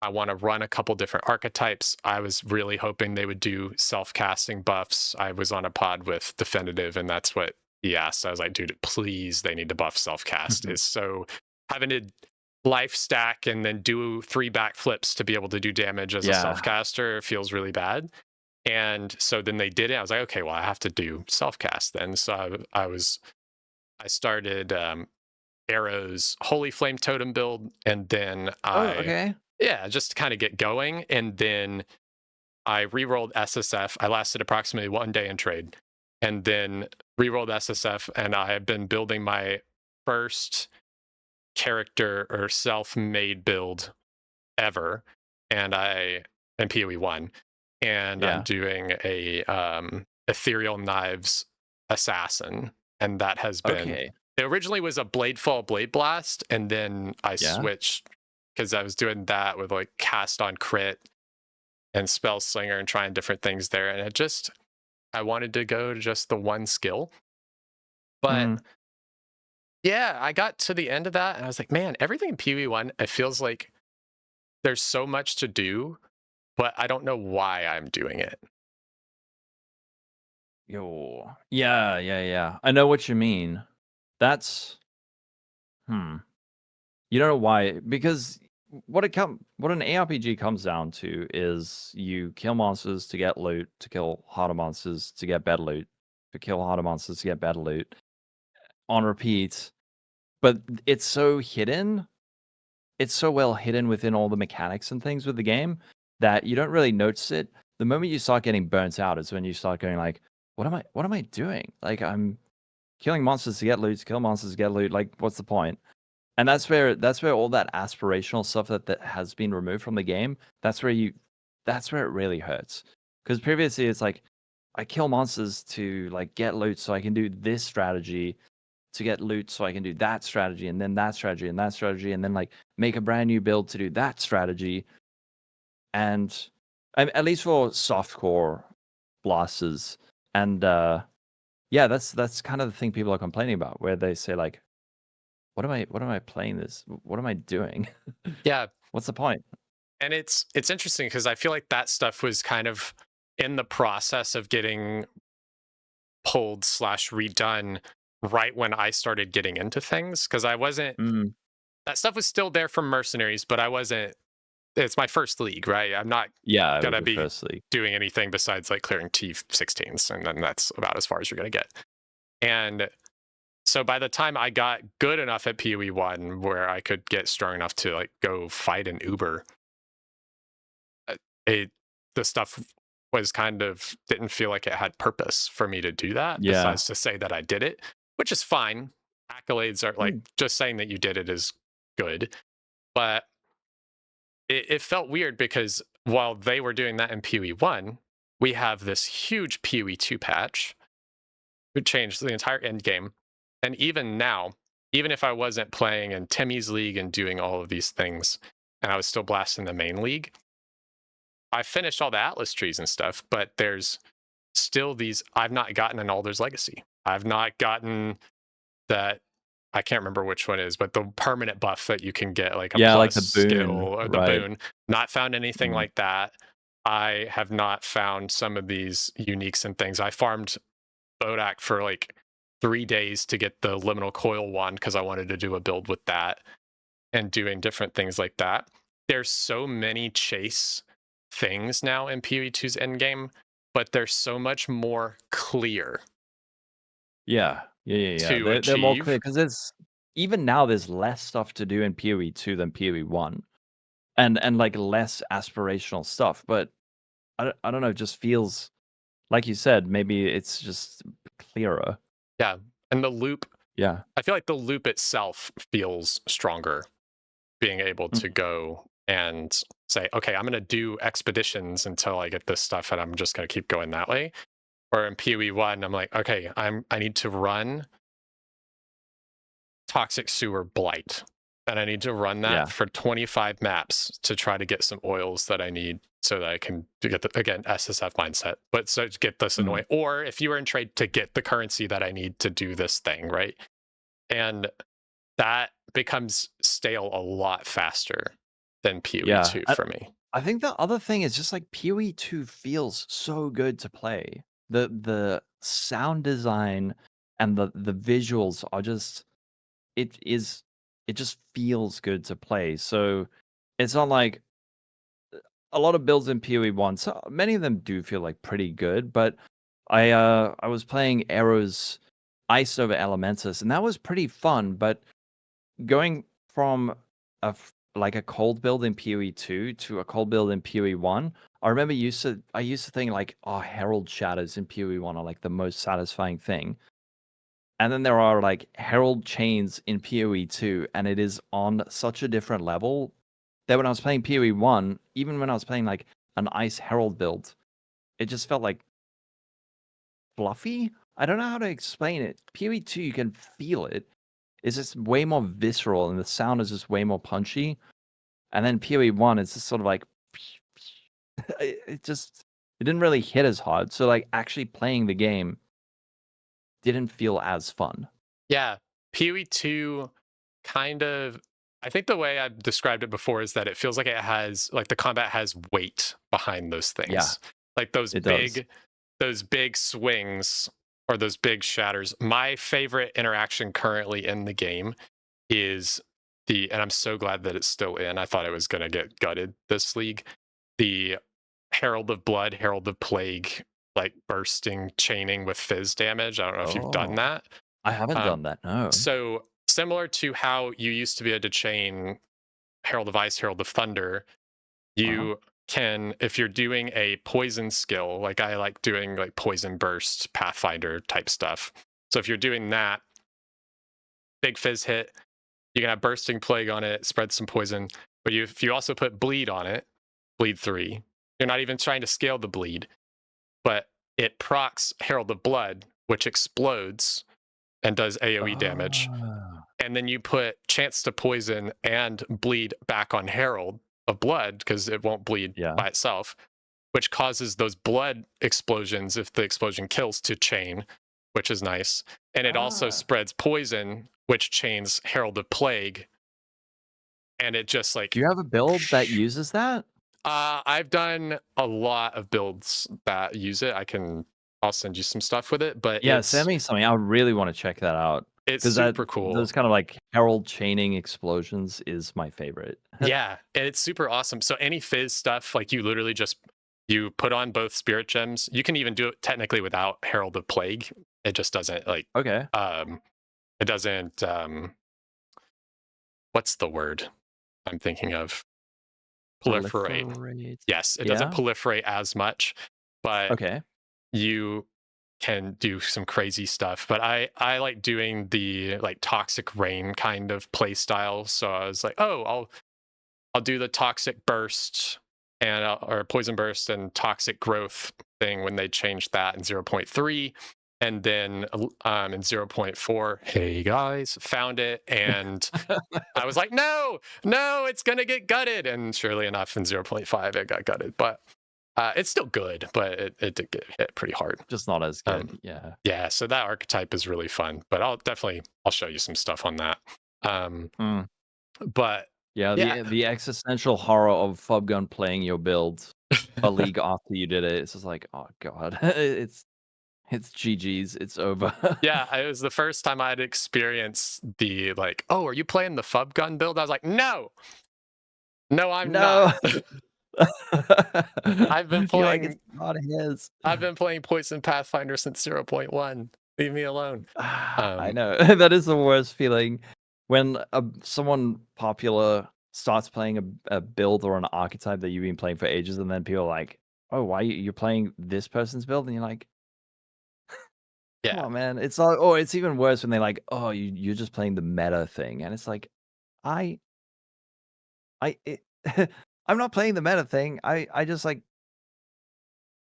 S1: I want to run a couple different archetypes. I was really hoping they would do self-casting buffs. I was on a pod with Definitive, and that's what he asked. I was like, dude, please, they need to buff self-cast. It's so having to life stack and then do 3 backflips to be able to do damage as a
S2: Yeah.
S1: self-caster feels really bad. And so then they did it. I was like, okay, well, I have to do self-cast then. So I started Arrow's Holy Flame Totem build, and then
S2: Oh, okay.
S1: yeah, just to kind of get going. And then I re-rolled SSF. I lasted approximately 1 day in trade, and then re-rolled SSF, and I have been building my first character or self-made build ever, and POE1, and I'm
S2: Yeah.
S1: doing a Ethereal Knives Assassin, and that has been.
S2: Okay.
S1: It originally was a Bladefall Blade Blast, and then I
S2: Yeah.
S1: switched because I was doing that with like cast on crit and spell slinger and trying different things there, and I wanted to go to just the one skill, but
S2: Mm.
S1: yeah, I got to the end of that and I was like, man, everything in PoE1, it feels like there's so much to do, but I don't know why I'm doing it.
S2: Yo. Yeah, yeah, yeah. I know what you mean. That's hmm. You don't know why because what an ARPG comes down to is you kill monsters to get loot, to kill harder monsters to get better loot, to kill harder monsters to get better loot on repeat. But it's so hidden. It's so well hidden within all the mechanics and things with the game that you don't really notice it. The moment you start getting burnt out is when you start going like, what am I doing? Like I'm killing monsters to get loot, to kill monsters to get loot. Like what's the point? And that's where all that aspirational stuff that has been removed from the game, that's where it really hurts. Because previously it's like I kill monsters to like get loot so I can do this strategy to get loot so I can do that strategy and then that strategy and that strategy and then like make a brand new build to do that strategy. And at least for softcore blasters. And yeah, that's kind of the thing people are complaining about, where they say like, what am I playing this? What am I doing?
S1: Yeah,
S2: What's the point?
S1: and it's interesting because I feel like that stuff was kind of in the process of getting pulled slash redone right when I started getting into things because I wasn't
S2: Mm,
S1: that stuff was still there from mercenaries, but I wasn't. It's my first league, right? I'm not
S2: yeah, it was
S1: gonna
S2: your
S1: be
S2: first league.
S1: doing anything besides like clearing T16s, and then that's about as far as you're gonna get. And so by the time I got good enough at PoE1 where I could get strong enough to like go fight an Uber, uh, it the stuff was kind of didn't feel like it had purpose for me to do that
S2: Yeah.
S1: besides to say that I did it, which is fine. Accolades are like
S2: Mm,
S1: just saying that you did it is good, but it felt weird because while they were doing that in PoE1, we have this huge PoE2 patch who changed the entire end game. And even now, even if I wasn't playing in Timmy's league and doing all of these things, and I was still blasting the main league, I finished all the Atlas trees and stuff, but there's still these. I've not gotten an Alder's Legacy. I've not gotten that. I can't remember which one is, but the permanent buff that you can get, like a
S2: yeah, like
S1: plus
S2: the
S1: skill
S2: boon,
S1: or the
S2: right?
S1: boon. Not found anything
S2: Mm,
S1: like that. I have not found some of these uniques and things. I farmed Bodak for like 3 days to get the liminal coil wand because I wanted to do a build with that and doing different things like that. There's so many chase things now in PoE2's endgame, but there's so much more clear
S2: yeah, yeah, yeah, yeah.
S1: to
S2: They're more clear
S1: achieve.
S2: because there's even now there's less stuff to do in PoE2 than PoE1, and like less aspirational stuff. But I don't know, it just feels like you said, maybe it's just clearer.
S1: Yeah. And the loop,
S2: Yeah.
S1: I feel like the loop itself feels stronger, being able
S2: Mm,
S1: to go and say, okay, I'm going to do expeditions until I get this stuff and I'm just going to keep going that way. Or in PoE1, I'm like, okay, I need to run Toxic Sewer Blight. and I need to run that
S2: Yeah.
S1: for 25 maps to try to get some oils that I need so that I can to get the, again, SSF mindset, but so to get this
S2: Mm.
S1: annoying. Or if you were in trade to get the currency that I need to do this thing, right? And that becomes stale a lot faster than PoE
S2: Yeah.
S1: 2 for me.
S2: I think the other thing is just like PoE 2 feels so good to play. The sound design and the visuals are just it is it just feels good to play. So it's not like a lot of builds in PoE 1, so many of them do feel like pretty good, but I was playing Arrow's Ice over Elementus, and that was pretty fun, but going from like a cold build in PoE 2 to a cold build in PoE 1, I used to think like, oh, Herald Shatters in PoE 1 are like the most satisfying thing. And then there are like Herald Chains in PoE 2, and it is on such a different level that when I was playing PoE 1, even when I was playing like an Ice Herald build, it just felt like fluffy. I don't know how to explain it. PoE 2, you can feel it. It's just way more visceral, and the sound is just way more punchy. And then PoE 1, it's just sort of like it didn't really hit as hard. So like actually playing the game didn't feel as fun.
S1: Yeah, PoE 2 kind of, I think the way I've described it before is that it feels like it has like the combat has weight behind those
S2: Yeah,
S1: things. Like
S2: it does.
S1: those big swings or those big shatters. My favorite interaction currently in the game is and I'm so glad that it's still in. I thought it was going to get gutted this league. The Herald of Blood, Herald of Plague, like bursting chaining with fizz damage. I don't know if you've done
S2: Oh,
S1: that.
S2: I haven't
S1: Um,
S2: done that. No.
S1: so similar to how you used to be able to chain Herald of Ice, Herald of Thunder,
S2: Uh-huh.
S1: you can, if you're doing a poison skill, like I like doing like poison burst, Pathfinder type stuff. So if you're doing that, big fizz hit, you can have bursting plague on it, spread some poison. But if you also put bleed on it, bleed 3, you're not even trying to scale the bleed, but it procs Herald of Blood, which explodes and does AoE damage.
S2: Oh,
S1: And then you put chance to poison and bleed back on Herald of Blood because it won't bleed
S2: yeah.
S1: by itself, which causes those blood explosions if the explosion kills to chain, which is nice. And it also
S2: Ah.
S1: spreads poison, which chains Herald of Plague. And it just
S2: Do
S1: like,
S2: you have a build that uses that?
S1: I've done a lot of builds that use it. I'll send you some stuff with it, but
S2: Yeah, send me something. I really want to check that out
S1: it's
S2: because that
S1: super cool.
S2: those kind of like herald chaining explosions is my favorite.
S1: Yeah, and it's super awesome. So any fizz stuff, like you literally just you put on both spirit gems. You can even do it technically without Herald of Plague. It just doesn't like
S2: Okay.
S1: it doesn't what's the word I'm thinking of? Proliferate.
S2: Proliferate.
S1: Yes, it doesn't
S2: Yeah.
S1: proliferate as much, but
S2: Okay.
S1: you can do some crazy stuff. But I like doing the like toxic rain kind of play style. So I was like, oh, I'll do the toxic burst and or poison burst and toxic growth thing when they changed that in 0.3. And then in 0.4, hey guys, found it. And I was like, no, no, it's going to get gutted. And surely enough, in 0.5, it got gutted. But it's still good, but it did get hit pretty hard.
S2: Just not as good.
S1: Um,
S2: Yeah.
S1: yeah, so that archetype is really fun. But I'll show you some stuff on that. Um,
S2: Mm.
S1: but
S2: Yeah,
S1: yeah,
S2: the existential horror of Fubgun playing your build a league after you did it. It's just like, oh god, it's GG's. It's over.
S1: yeah, it was the first time I'd experienced the like, oh, are you playing the Fub Gun build? I was like, no, no, I'm not.
S2: No.
S1: I've been
S2: You're like, it's
S1: playing
S2: not his.
S1: I've been playing Poison Pathfinder since 0.1. Leave me alone.
S2: I
S1: Um,
S2: know. That is the worst feeling when someone popular starts playing a build or an archetype that you've been playing for ages, and then people are like, "Oh, why you're playing this person's build?" And you're like, "Come
S1: yeah,
S2: on, man!" It's like, or it's even worse when they're like, "Oh, you're just playing the meta thing," and it's like, I, I, it, I'm not playing the meta thing. I just like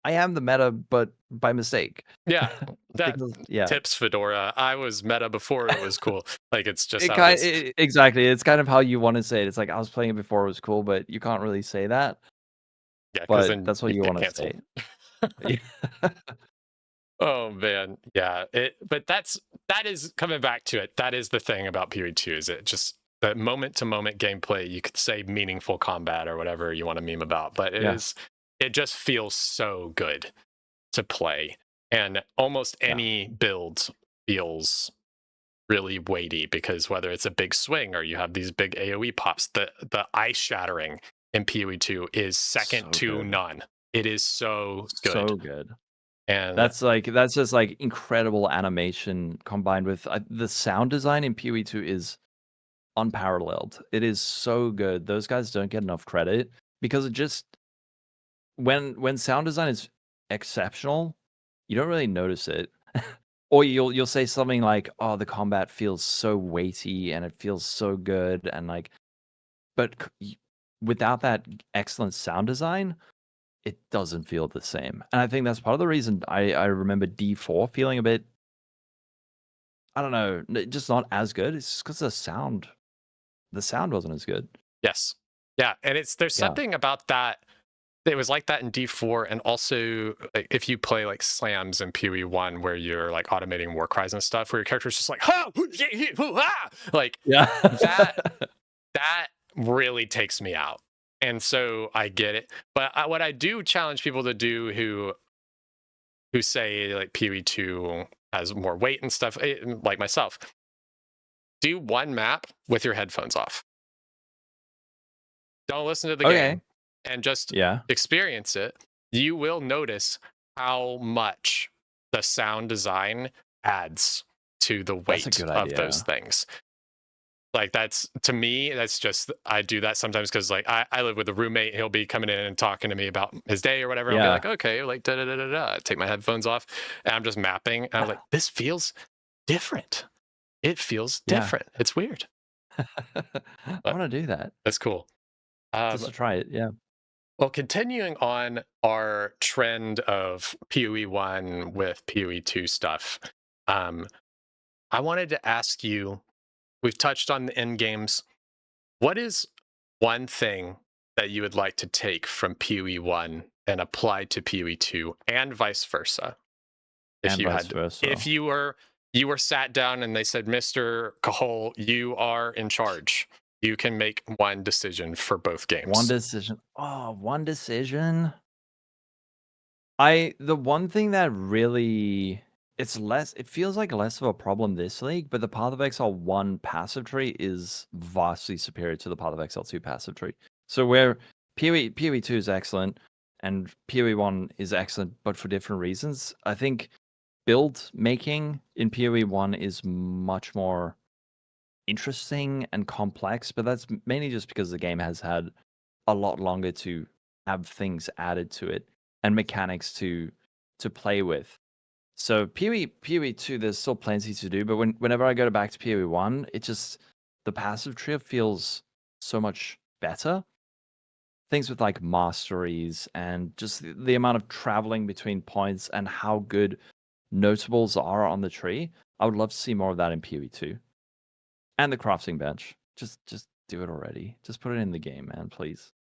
S2: I am the meta, but by mistake.
S1: Yeah, that
S2: Because yeah.
S1: tips Fedora. I was meta before it was cool. Like it's just
S2: It
S1: how it
S2: kind
S1: is.
S2: exactly, it's kind of how you wanna say it. It's like, I was playing it before it was cool, but you can't really say that,
S1: Yeah, because
S2: but
S1: then
S2: that's what
S1: you
S2: you
S1: get
S2: wanna
S1: canceled.
S2: say. Yeah.
S1: Oh man, yeah. But that is coming back to it. That is the thing about Period Two. Is it just that moment to moment gameplay? You could say meaningful combat or whatever you want to meme about, but it
S2: Yeah,
S1: is. It just feels so good to play, and almost
S2: yeah.
S1: any build feels really weighty because whether it's a big swing or you have these big AOE pops, the ice shattering in PoE 2 is second
S2: So
S1: to
S2: good.
S1: none. It is so good.
S2: So good.
S1: And
S2: That's just, like, incredible animation combined with, the sound design in PoE2 is unparalleled. It is so good. Those guys don't get enough credit because it just when sound design is exceptional, you don't really notice it. Or you'll say something like, "Oh, the combat feels so weighty and it feels so good," and, like but without that excellent sound design, it doesn't feel the same. And I think that's part of the reason I remember D4 feeling a bit, I don't know, just not as good. It's just because the sound wasn't as good.
S1: yes. Yeah. And there's
S2: Yeah.
S1: something about that. It was like that in D4. And also, like, if you play like slams in PoE 1 where you're like automating war cries and stuff, where your character's just like, ha, ah! Like
S2: Yeah.
S1: that, that really takes me out. And so I get it. But what I do challenge people to do who say like PoE 2 has more weight and stuff, like myself, do one map with your headphones off. Don't listen to the
S2: Okay.
S1: game and just
S2: Yeah.
S1: experience it. You will notice how much the sound design adds to the
S2: That's a
S1: weight
S2: good
S1: of those
S2: idea.
S1: things. Like that's to me, that's just I do that sometimes because like I live with a roommate. He'll be coming in and talking to me about his day or whatever. And I'll be
S2: Yeah.
S1: like, okay, like da da da da da. Take my headphones off, and I'm just mapping. And I'm like, this feels different. It feels
S2: Yeah.
S1: different. It's weird,
S2: I
S1: but
S2: wanna do that
S1: that's cool.
S2: just to try it, yeah.
S1: Well, continuing on our trend of PoE 1 with PoE 2 stuff, um, I wanted to ask you, we've touched on the end games. What is one thing that you would like to take from PoE 1 and apply to PoE 2 and vice versa? If
S2: And
S1: you
S2: vice
S1: had if
S2: versa.
S1: you were sat down and they said, Mr. Cahol, you are in charge. You can make one decision for both
S2: One
S1: games.
S2: decision. Oh, one decision? The one thing that really it feels like less of a problem this league, but the Path of Exile 1 passive tree is vastly superior to the Path of Exile 2 passive tree. So where PoE 2 is excellent and PoE 1 is excellent, but for different reasons, I think build making in PoE 1 is much more interesting and complex, but that's mainly just because the game has had a lot longer to have things added to it and mechanics to play with. So PoE 2, there's still plenty to do, but whenever I go back to PoE 1, it just the passive tree feels so much better. Things with like masteries and just the amount of traveling between points and how good notables are on the tree. I would love to see more of that in PoE 2. And the crafting bench. Just do it already. Just put it in the game, man, please.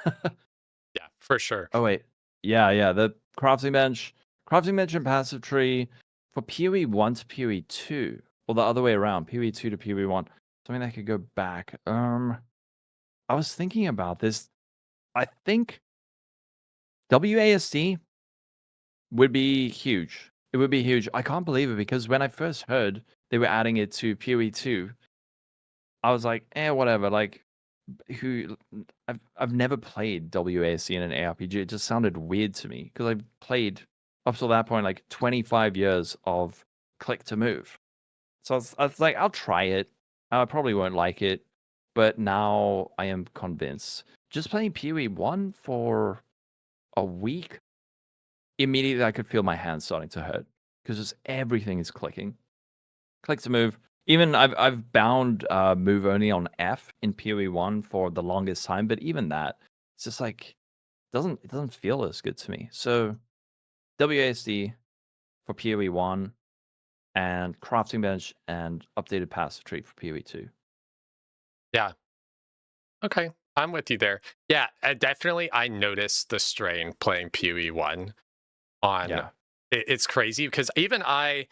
S1: Yeah, for sure.
S2: Oh wait. Yeah, yeah. The crafting bench and passive tree for PoE 1 to PoE 2. Or the other way around, PoE 2 to PoE 1. Something that could go back. I was thinking about this. I think WASD would be huge. It would be huge. I can't believe it because when I first heard they were adding it to PoE 2, I was like, whatever. Like, who I've never played WASD in an ARPG. It just sounded weird to me because I've played up till that point like 25 years of click to move. So I was like, I'll try it. I probably won't like it, but now I am convinced. Just playing PoE 1 for a week, immediately I could feel my hands starting to hurt because just everything is clicking. Click to move. Even I've bound move only on F in PoE 1 for the longest time, but even that, it's just like it doesn't feel as good to me. So WASD for PoE 1 and crafting bench and updated passive tree for PoE 2.
S1: Yeah. Okay. I'm with you there. Yeah, definitely I noticed the strain playing PoE 1 on
S2: Yeah.
S1: it's crazy because even I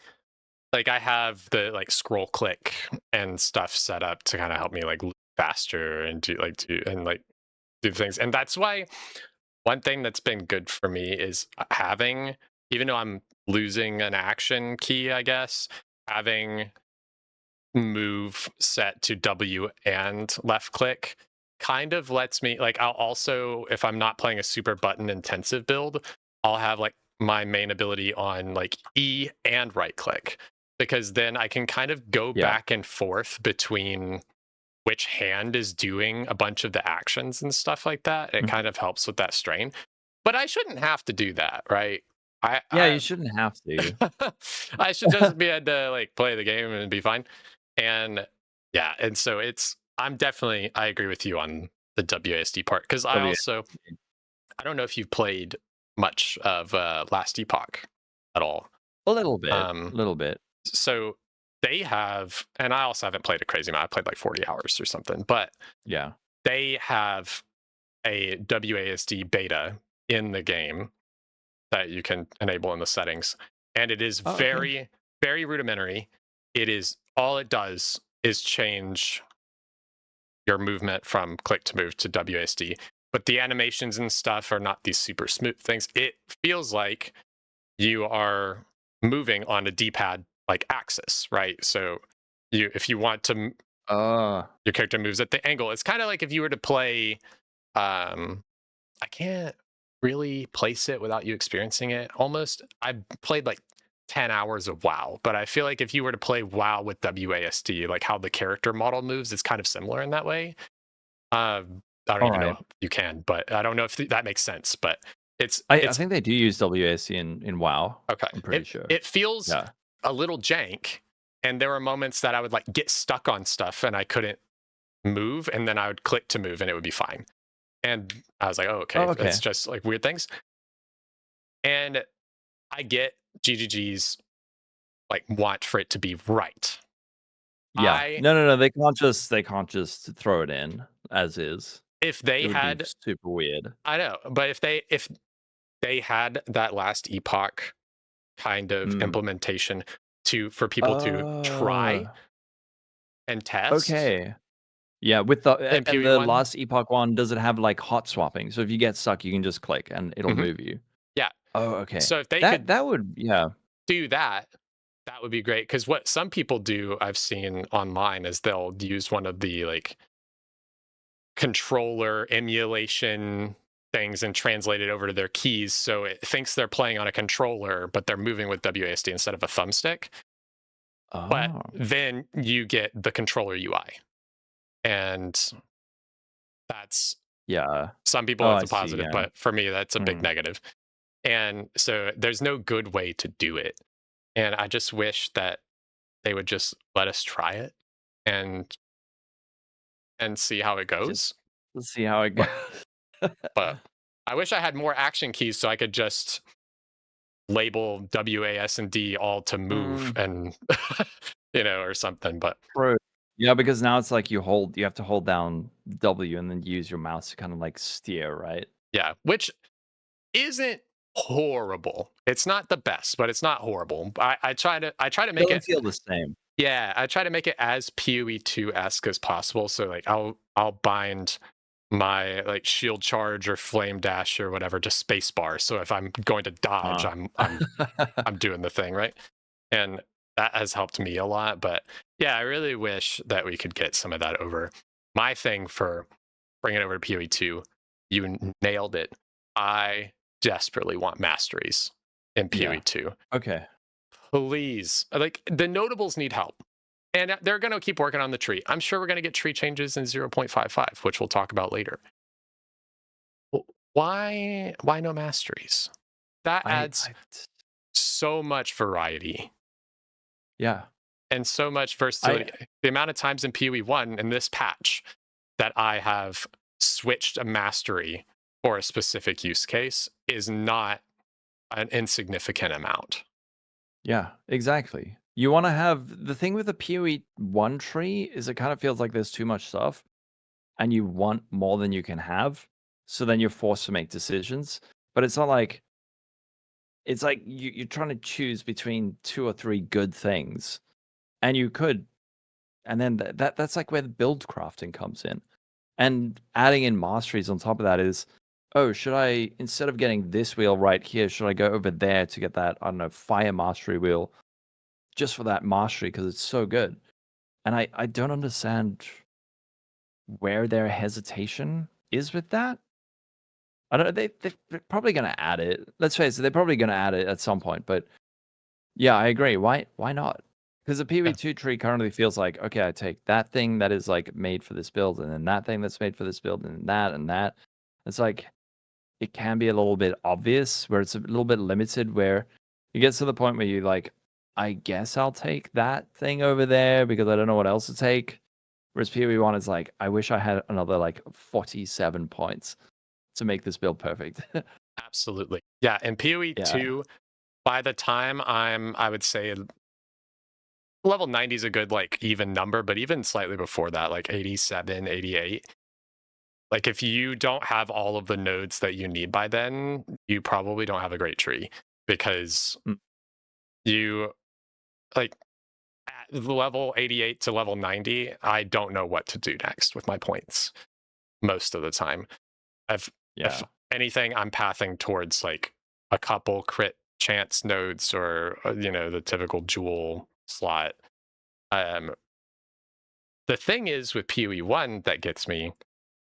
S1: have the like scroll click and stuff set up to kind of help me like loop faster and do things. And that's why one thing that's been good for me is having, even though I'm losing an action key, I guess, having move set to W and left click kind of lets me like I'll also, if I'm not playing a super button intensive build, I'll have like my main ability on like E and right click, because then I can kind of go
S2: Yeah.
S1: back and forth between which hand is doing a bunch of the actions and stuff like that. It
S2: Mhm.
S1: kind of helps with that strain. But I shouldn't have to do that, right? I
S2: Yeah,
S1: I
S2: you shouldn't have to.
S1: I should just be able to like play the game and be fine. And yeah, and so I'm definitely, I agree with you on the WASD part, because
S2: WASD.
S1: I don't know if you've played much of Last Epoch at all.
S2: A little bit,
S1: Um,
S2: little bit.
S1: so they have, and I also haven't played a crazy amount. I played like 40 hours or something, but
S2: Yeah.
S1: they have a WASD beta in the game that you can enable in the settings. And it is
S2: Oh, okay.
S1: very, very rudimentary. It is, all it does is change your movement from click to move to WASD. But the animations and stuff are not these super smooth things. It feels like you are moving on a D-pad like axis, right? So if you want to,
S2: Uh,
S1: your character moves at the angle. It's kind of like if you were to play, I can't really place it without you experiencing it. Almost, I've played like 10 hours of WoW, but I feel like if you were to play WoW with WASD, like how the character model moves, it's kind of similar in that way. I don't even know
S2: alright.
S1: if you can, but I don't know if that makes sense. But
S2: I
S1: it's
S2: think they do use WASD in WoW,
S1: okay.
S2: I'm pretty
S1: It
S2: sure.
S1: it feels
S2: Yeah.
S1: a little jank, and there were moments that I would like get stuck on stuff and I couldn't move, and then I would click to move and it would be fine. And I was like, oh, okay,
S2: Oh,
S1: it's
S2: okay.
S1: just like weird things. And I get GGG's like want for it to be right.
S2: Yeah.
S1: I
S2: No, they can't just throw it in as is.
S1: if
S2: It
S1: they
S2: would be
S1: had,
S2: super weird.
S1: I know, but if they had that last epoch kind of
S2: Mm.
S1: implementation for people to
S2: Oh,
S1: try and test
S2: okay. Yeah, with the
S1: in
S2: and
S1: PoE
S2: the
S1: one,
S2: last Epoch one, does it have, like, hot swapping? So if you get stuck, you can just click and it'll
S1: hmm
S2: move you.
S1: yeah.
S2: Oh, okay.
S1: So if they
S2: That
S1: could
S2: that would yeah.
S1: do that, that would be great. Because what some people do, I've seen online, is they'll use one of the like controller emulation things and translate it over to their keys, so it thinks they're playing on a controller but they're moving with WASD instead of a thumbstick. But
S2: Oh,
S1: then you get the controller UI, and that's,
S2: yeah.
S1: some people
S2: Oh,
S1: that's
S2: I
S1: a
S2: see,
S1: positive,
S2: yeah.
S1: but for me that's a big
S2: Mhm.
S1: negative. And so there's no good way to do it, and I just wish that they would just let us try it and see how it
S2: Just
S1: goes.
S2: let's see how it
S1: but
S2: goes.
S1: but I wish I had more action keys so I could just label W, A, S, and D all to move
S2: Mm,
S1: and or something. But
S2: true. Yeah, because now it's like you have to hold down W and then use your mouse to kinda, like, steer, right?
S1: yeah, which isn't horrible. It's not the best, but it's not horrible. I try to
S2: It
S1: make
S2: doesn't
S1: it,
S2: feel the same.
S1: yeah, I try to make it as PoE2 esque as possible. So like I'll bind my like shield charge or flame dash or whatever to spacebar. So if I'm going to dodge,
S2: Uh.
S1: I'm doing the thing, right? And that has helped me a lot. But yeah, I really wish that we could get some of that over. My thing for bringing it over to PoE2, you nailed it. I desperately want masteries in
S2: Yeah.
S1: PoE2.
S2: Okay.
S1: Please. Like the notables need help. And they're going to keep working on the tree. I'm sure we're going to get tree changes in 0.55, which we'll talk about later. Why no masteries? That
S2: I
S1: adds
S2: I t
S1: so much variety
S2: yeah.
S1: and so much
S2: I
S1: versatility. The amount of times in PoE 1 in this patch that I have switched a mastery for a specific use case is not an insignificant amount.
S2: Yeah, exactly. You want to have the thing with the PoE 1 tree is it kind of feels like there's too much stuff and you want more than you can have. So then you're forced to make decisions. But it's not like it's like you're trying to choose between two or three good things. And you could, and then that's like where the build crafting comes in. And adding in masteries on top of that is, oh, should I, instead of getting this wheel right here, should I go over there to get that, I don't know, fire mastery wheel just for that mastery because it's so good. And I don't understand where their hesitation is with that. I don't know. They're probably going to add it. Let's face it, they're probably going to add it at some point. But yeah, I agree. Why not? Because the
S1: Yeah,
S2: PV2 tree currently feels like, okay, I take that thing that is like made for this build, and then that thing that's made for this build, and that and that. It's like it can be a little bit obvious where it's a little bit limited where you get to the point where you like, I guess I'll take that thing over there because I don't know what else to take. Whereas PoE1 is like, I wish I had another like 47 points to make this build perfect.
S1: absolutely. Yeah, and PoE
S2: Yeah.
S1: 2, by the time I would say level 90 is a good like even number, but even slightly before that, like 87, 88. Like if you don't have all of the nodes that you need by then, you probably don't have a great tree because
S2: Mm.
S1: you like at level 88 to level 90, I don't know what to do next with my points most of the time. If
S2: Yeah.
S1: anything, I'm pathing towards like a couple crit chance nodes or the typical jewel slot. Um, the thing is with PoE1 that gets me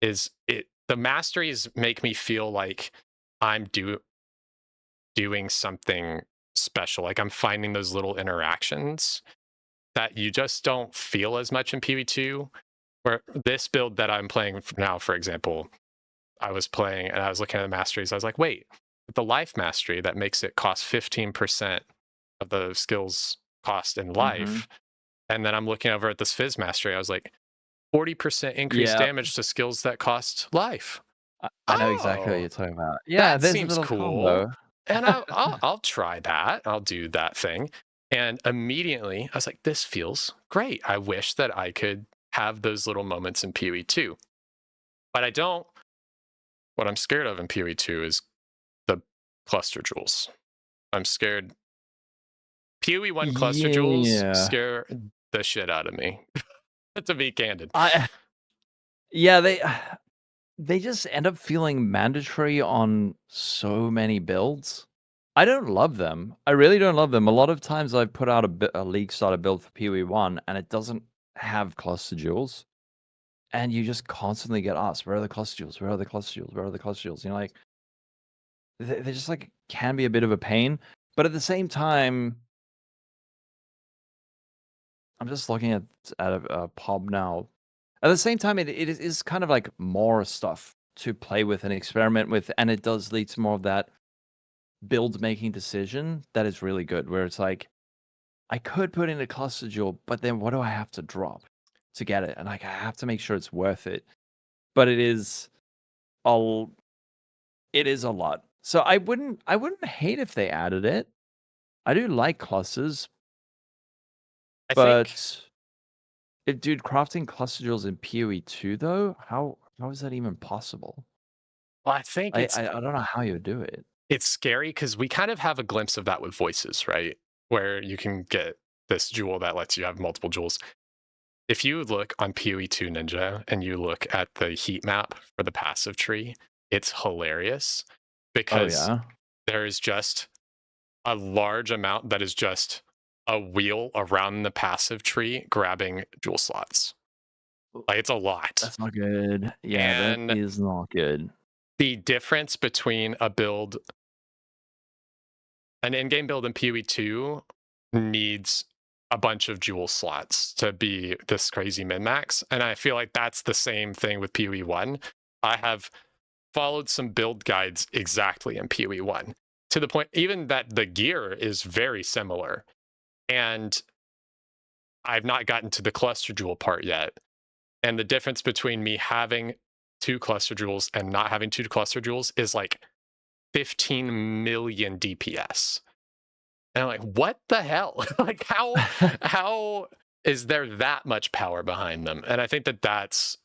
S1: is the masteries make me feel like I'm doing something special. Like I'm finding those little interactions that you just don't feel as much in PoE2. Where this build that I'm playing now, for example, I was playing and I was looking at the masteries. I was like, wait, the life mastery that makes it cost 15% of the skills cost in
S2: Hmm.
S1: life. And then I'm looking over at this Fizz mastery. I was like, 40% increased
S2: Yeah.
S1: damage to skills that cost life.
S2: I know exactly what
S1: Oh,
S2: you're talking about. Yeah,
S1: that
S2: there's a
S1: seems
S2: little
S1: cool.
S2: combo.
S1: And I'll try that. I'll do that thing. And immediately I was like, this feels great. I wish that I could have those little moments in PoE 2, but I don't. What I'm scared of in PoE 2 is the cluster jewels. I'm scared. PoE 1 cluster jewels
S2: Yeah.
S1: scare the shit out of me, to be candid.
S2: I yeah, they just end up feeling mandatory on so many builds. I don't love them. I really don't love them. A lot of times I've put out a league starter build for PoE1 and it doesn't have cluster jewels. And you just constantly get asked, where are the cluster jewels? Where are the cluster jewels? Where are the cluster jewels? You know, like they just like can be a bit of a pain. But at the same time, I'm just looking at a pub now. At the same time, it is kind of like more stuff to play with and experiment with, and it does lead to more of that build making decision that is really good. Where it's like I could put in a cluster jewel, but then what do I have to drop to get it? And like I have to make sure it's worth it. But a it is a lot. So I wouldn't hate if they added it. I do like clusters,
S1: I think,
S2: but dude, crafting cluster jewels in PoE 2 though, how is that even possible?
S1: well, I think
S2: I don't know how you would do it.
S1: it's scary because we kind of have a glimpse of that with voices, right? Where you can get this jewel that lets you have multiple jewels. If you look on PoE2 Ninja and you look at the heat map for the passive tree, it's hilarious
S2: Oh
S1: because
S2: yeah?
S1: there is just a large amount that is just a wheel around the passive tree grabbing jewel slots. Like it's a lot.
S2: That's not good. Yeah, that
S1: And
S2: is not good.
S1: the difference between an in-game build in PoE2 needs a bunch of jewel slots to be this crazy min-max. And I feel like that's the same thing with PoE1. I have followed some build guides exactly in PoE1 to the point even that the gear is very similar. And I've not gotten to the cluster jewel part yet. And the difference between me having two cluster jewels and not having two cluster jewels is like 15 million DPS. And I'm like, what the hell? Like, how is there that much power behind them? And I think that that's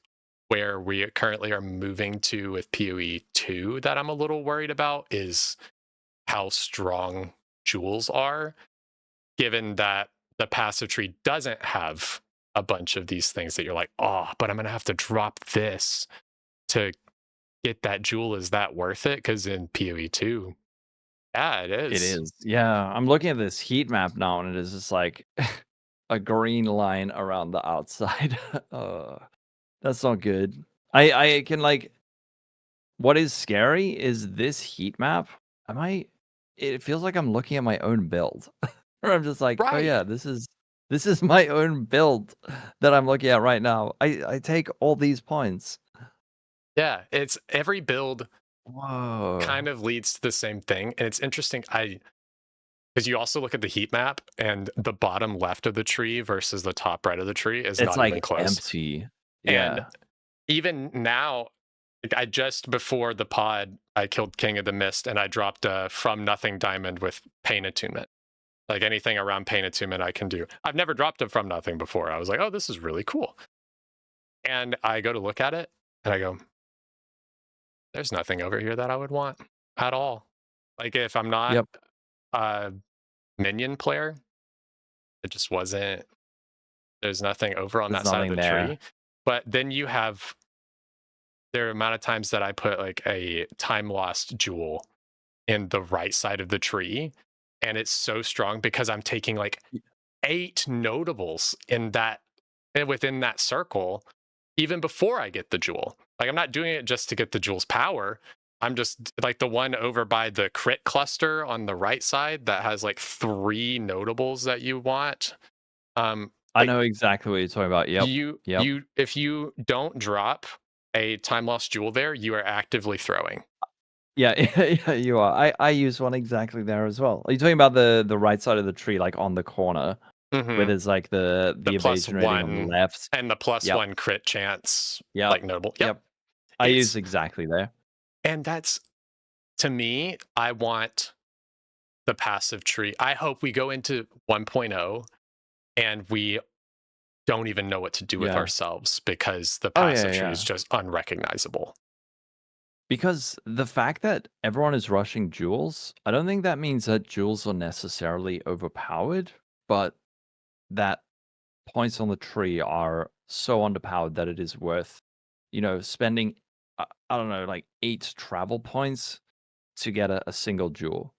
S1: where we currently are moving to with PoE 2 that I'm a little worried about, is how strong jewels are, given that the passive tree doesn't have a bunch of these things that you're like, oh, but I'm going to have to drop this to get that jewel. Is that worth it? Because in PoE 2, yeah, it
S2: It
S1: is.
S2: is. Yeah, I'm looking at this heat map now, and it is just like a green line around the outside. That's not good. I can like what is scary is this heat map. Am I it feels like I'm looking at my own build. Or I'm just like, "Oh
S1: Right.
S2: yeah, this is my own build that I'm looking at right now. I take all these points."
S1: Yeah, it's every build
S2: Whoa.
S1: kind of leads to the same thing. And it's interesting. Because you also look at the heat map, and the bottom left of the tree versus the top right of the tree is
S2: It's
S1: not even
S2: like
S1: close.
S2: empty.
S1: And
S2: Yeah.
S1: even now, like, I just before the pod, I killed King of the Mist, and I dropped a From Nothing Diamond with Pain Attunement. Like anything around Pain Attunement I can do. I've never dropped a From Nothing before. I was like, oh, this is really cool. And I go to look at it, and I go, there's nothing over here that I would want at all. Like if I'm not
S2: Yep.
S1: a minion player, it just wasn't. There's nothing over on
S2: There's
S1: that side of
S2: nothing
S1: the
S2: there.
S1: tree. But then you have the amount of times that I put like a time lost jewel in the right side of the tree, and it's so strong because I'm taking like 8 notables in that within that circle, even before I get the jewel. Like I'm not doing it just to get the jewel's power. I'm just like the one over by the crit cluster on the right side that has like 3 notables that you want.
S2: I
S1: Like
S2: know exactly what you're talking about. Yep. Yep.
S1: you if you don't drop a time lost jewel there, you are actively throwing.
S2: Yeah, yeah, you are. I use one exactly there as well. Are you talking about the right side of the tree, like on the corner, where
S1: Hmm.
S2: there's like
S1: The
S2: the
S1: plus
S2: evasion rating on the
S1: one
S2: left?
S1: and the plus
S2: Yep,
S1: one crit chance,
S2: yep,
S1: like notable. Yep.
S2: yep. I use
S1: It's
S2: exactly there.
S1: and that's to me, I want the passive tree. I hope we go into 1.0 and we don't even know what to do with
S2: Yeah.
S1: ourselves because the
S2: Oh yeah,
S1: passive tree is
S2: yeah.
S1: just unrecognizable.
S2: Because the fact that everyone is rushing jewels, I don't think that means that jewels are necessarily overpowered, but that points on the tree are so underpowered that it is worth, spending, I don't know, like 8 travel points to get a single jewel.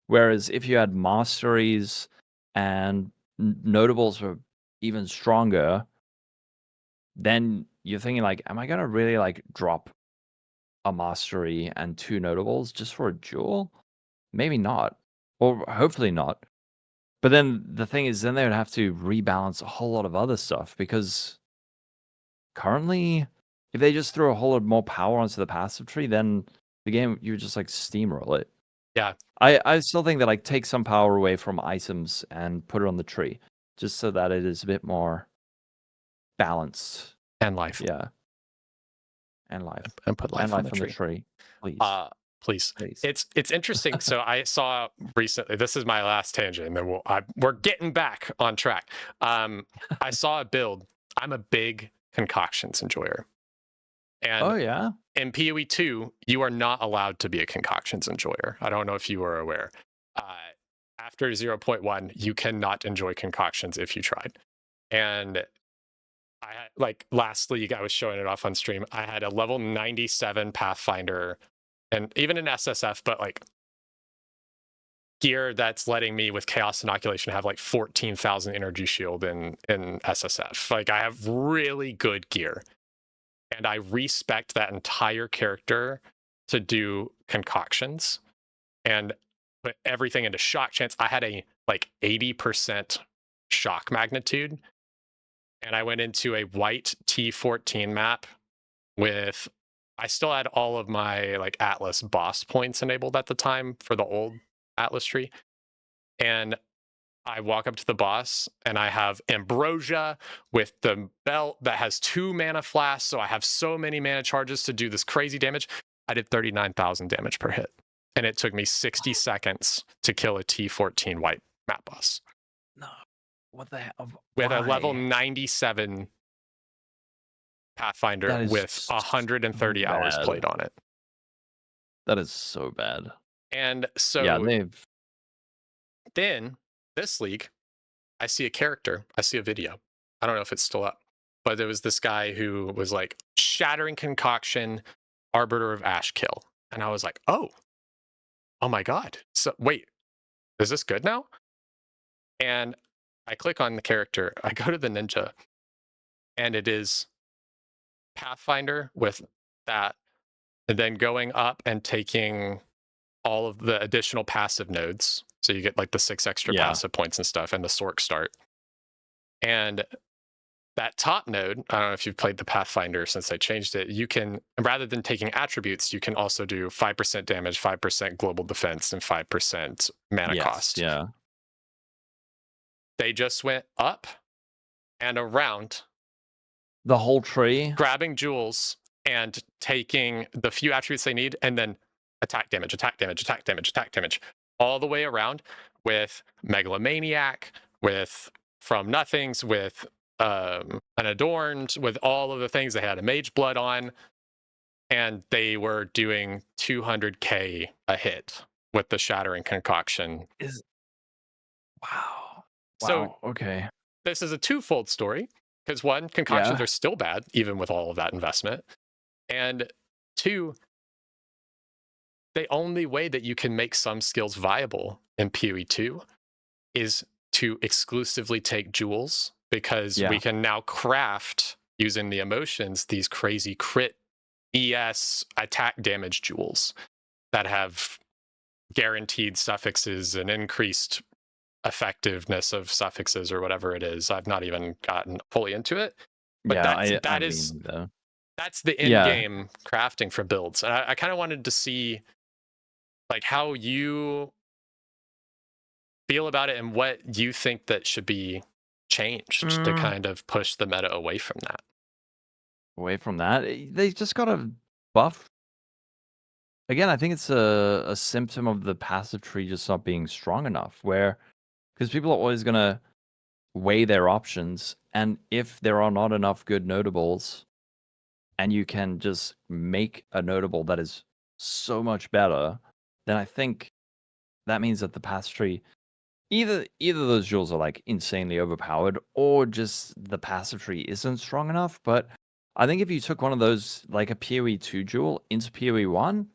S2: Whereas if you had masteries and notables were even stronger, then you're thinking like, am I gonna really like drop a mastery and 2 notables just for a jewel? Maybe not. Or hopefully not. But then the thing is then they would have to rebalance a whole lot of other stuff because currently, if they just throw a whole lot more power onto the passive tree, then the game you would just like steamroll it.
S1: Yeah,
S2: I still think that like take some power away from items and put it on the tree, just so that it is a bit more balanced.
S1: and life.
S2: Yeah, and life,
S1: And put
S2: and
S1: life on the
S2: life on the
S1: tree.
S2: tree, please,
S1: Uh please.
S2: please.
S1: It's interesting. So I saw recently, this is my last tangent, and then we're getting back on track. I saw a build. I'm a big concoctions enjoyer. And
S2: Oh yeah,
S1: in PoE 2, you are not allowed to be a concoctions enjoyer. I don't know if you were aware. Uh, After 0.1, you cannot enjoy concoctions if you tried. And I had, like last league, I was showing it off on stream. I had a level 97 Pathfinder and even an SSF, but like gear that's letting me with Chaos Inoculation have like 14,000 energy shield in SSF. Like I have really good gear. And I respect that entire character to do concoctions and put everything into shock chance. I had a like 80% shock magnitude, and I went into a white T14 map with I still had all of my like Atlas boss points enabled at the time for the old Atlas tree. And I walk up to the boss and I have Ambrosia with the belt that has 2 mana flasks. So I have so many mana charges to do this crazy damage. I did 39,000 damage per hit. and it took me 60 seconds to kill a T14 white map boss
S2: No. What the hell?
S1: with a level
S2: Why?
S1: 97 Pathfinder
S2: That is
S1: with
S2: so
S1: 130 hours
S2: bad.
S1: played on it.
S2: That is so bad.
S1: And
S2: Yeah,
S1: so
S2: they've
S1: then this league, I see a character, I see a video. I don't know if it's still up, but there was this guy who was like Shattering Concoction, Arbiter of Ashkill. And I was like, oh my God. So wait, is this good now? And I click on the character, I go to the ninja, and it is Pathfinder with that, and then going up and taking all of the additional passive nodes. So you get like the 6 extra
S2: yeah.
S1: passive points and stuff and the Sork start. And that top node, I don't know if you've played the Pathfinder since they changed it, you can, rather than taking attributes, you can also do 5% damage, 5% global defense, and 5% mana
S2: Yes,
S1: cost.
S2: yeah.
S1: They just went up and around,
S2: The whole tree?
S1: grabbing jewels and taking the few attributes they need, and then attack damage, attack damage, attack damage, attack damage, all the way around with Megalomaniac, with From Nothings, with Unadorned, with all of the things. They had a Mage Blood on, and they were doing 200k a hit with the Shattering Concoction.
S2: Is wow.
S1: So
S2: Wow, okay.
S1: this is a twofold story, because one, concoctions
S2: Yeah.
S1: are still bad, even with all of that investment. And two, the only way that you can make some skills viable in PoE 2 is to exclusively take jewels, because
S2: Yeah.
S1: we can now craft, using the emotions, these crazy crit ES attack damage jewels that have guaranteed suffixes and increased effectiveness of suffixes or whatever it is. I've not even gotten fully into it, but
S2: Yeah, I
S1: that
S2: mean,
S1: is
S2: though.
S1: that's the
S2: Yeah.
S1: in-game crafting for builds. And I kind of wanted to see like how you feel about it and what you think that should be changed to kind of push the meta away from that.
S2: Away from that, they just gotta buff. Again, I think it's a symptom of the passive tree just not being strong enough, where because people are always gonna weigh their options, and if there are not enough good notables, and you can just make a notable that is so much better, then I think that means that the passive tree either those jewels are like insanely overpowered, or just the passive tree isn't strong enough. But I think if you took one of those, like a PoE 2 jewel into PoE 1,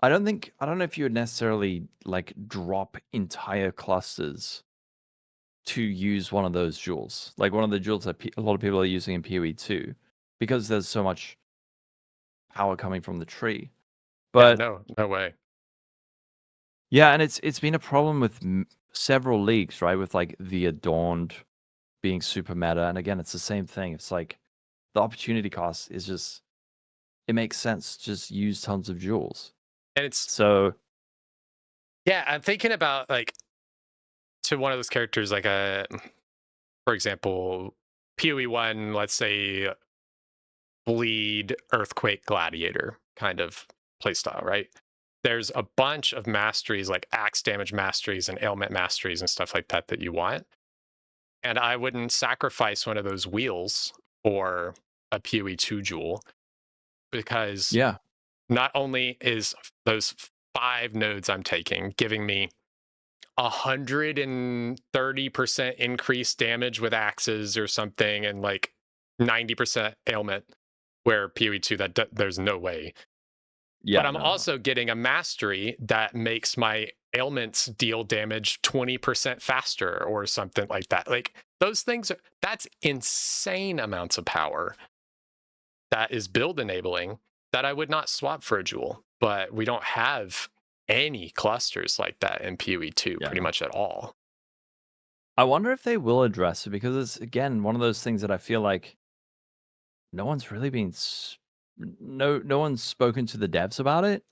S2: I don't know if you would necessarily like drop entire clusters to use one of those jewels, like one of the jewels that a lot of people are using in PoE 2, because there's so much power coming from the tree.
S1: Yeah,
S2: But
S1: no way.
S2: yeah, and it's been a problem with several leagues, right? With like the Adorned being super meta, and again, it's the same thing. It's like the opportunity cost is just, it makes sense. Just use tons of jewels.
S1: And it's,
S2: So
S1: yeah, I'm thinking about like to one of those characters, like for example, PoE 1, let's say bleed earthquake gladiator kind of playstyle, right? There's a bunch of masteries like axe damage masteries and ailment masteries and stuff like that that you want. And I wouldn't sacrifice one of those wheels for a PoE 2 jewel, because
S2: yeah,
S1: not only is those 5 nodes I'm taking giving me 130% increased damage with axes or something, and like 90% ailment, where PoE 2 there's no way.
S2: yeah,
S1: But I'm
S2: no,
S1: also getting a mastery that makes my ailments deal damage 20% faster or something like that. Like those things that's insane amounts of power that is build enabling that I would not swap for a jewel. But we don't have any clusters like that in PoE 2
S2: yeah.
S1: pretty much at all.
S2: I wonder if they will address it, because it's again one of those things that I feel like no one's really been no one's spoken to the devs about it,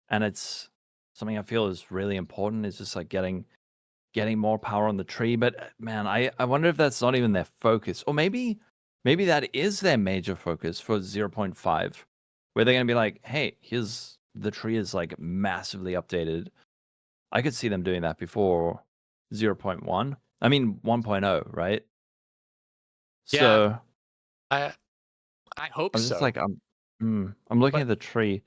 S2: and it's something I feel is really important. Is just like getting more power on the tree. But man, I wonder if that's not even their focus, or maybe that is their major focus for 0.5, where they're gonna be like, hey, here's the tree is like massively updated. I could see them doing that before 0.1. I mean 1.0, right?
S1: Yeah,
S2: So
S1: I I hope
S2: I'm just
S1: so.
S2: like I'm looking
S1: But
S2: at the tree.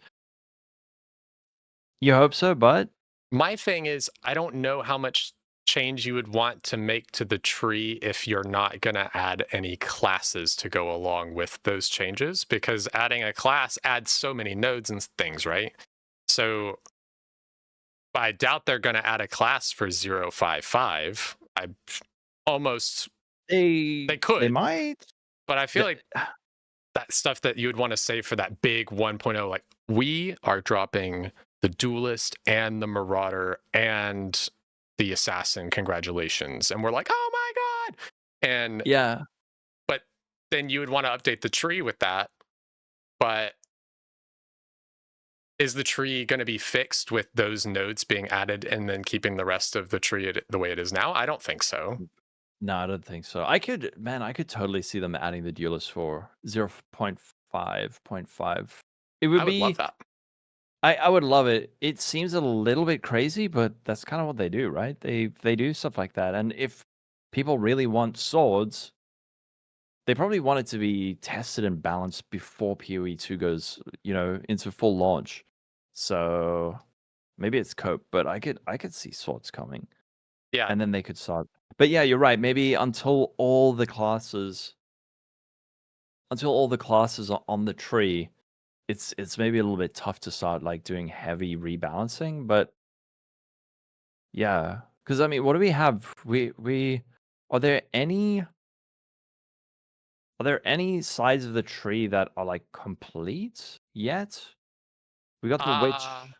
S2: You hope so, but
S1: my thing is, I don't know how much change you would want to make to the tree if you're not going to add any classes to go along with those changes, because adding a class adds so many nodes and things, right? So I doubt they're going to add a class for 055. I almost, they
S2: they
S1: could,
S2: might.
S1: but I feel
S2: The,
S1: like that stuff that you would want to save for that big 1.0, like we are dropping the duelist and the marauder and the assassin, congratulations, and we're like, oh my god. And
S2: yeah,
S1: but then you would want to update the tree with that, but is the tree going to be fixed with those nodes being added and then keeping the rest of the tree the way it is now? I don't think so.
S2: no, I don't think so. I could totally see them adding the duelist for 0.5, 0.5. It would
S1: I would love
S2: be
S1: that.
S2: I would love it. It seems a little bit crazy, but that's kind of what they do, right? They do stuff like that. And if people really want swords, they probably want it to be tested and balanced before PoE 2 goes, into full launch. So maybe it's cope, but I could see swords coming.
S1: Yeah.
S2: And then they could start. But yeah, you're right. Maybe until all the classes are on the tree, it's maybe a little bit tough to start like doing heavy rebalancing, but yeah, because I mean, what do we have? We are there any sides of the tree that are like complete yet? We got the
S1: Uh,
S2: witch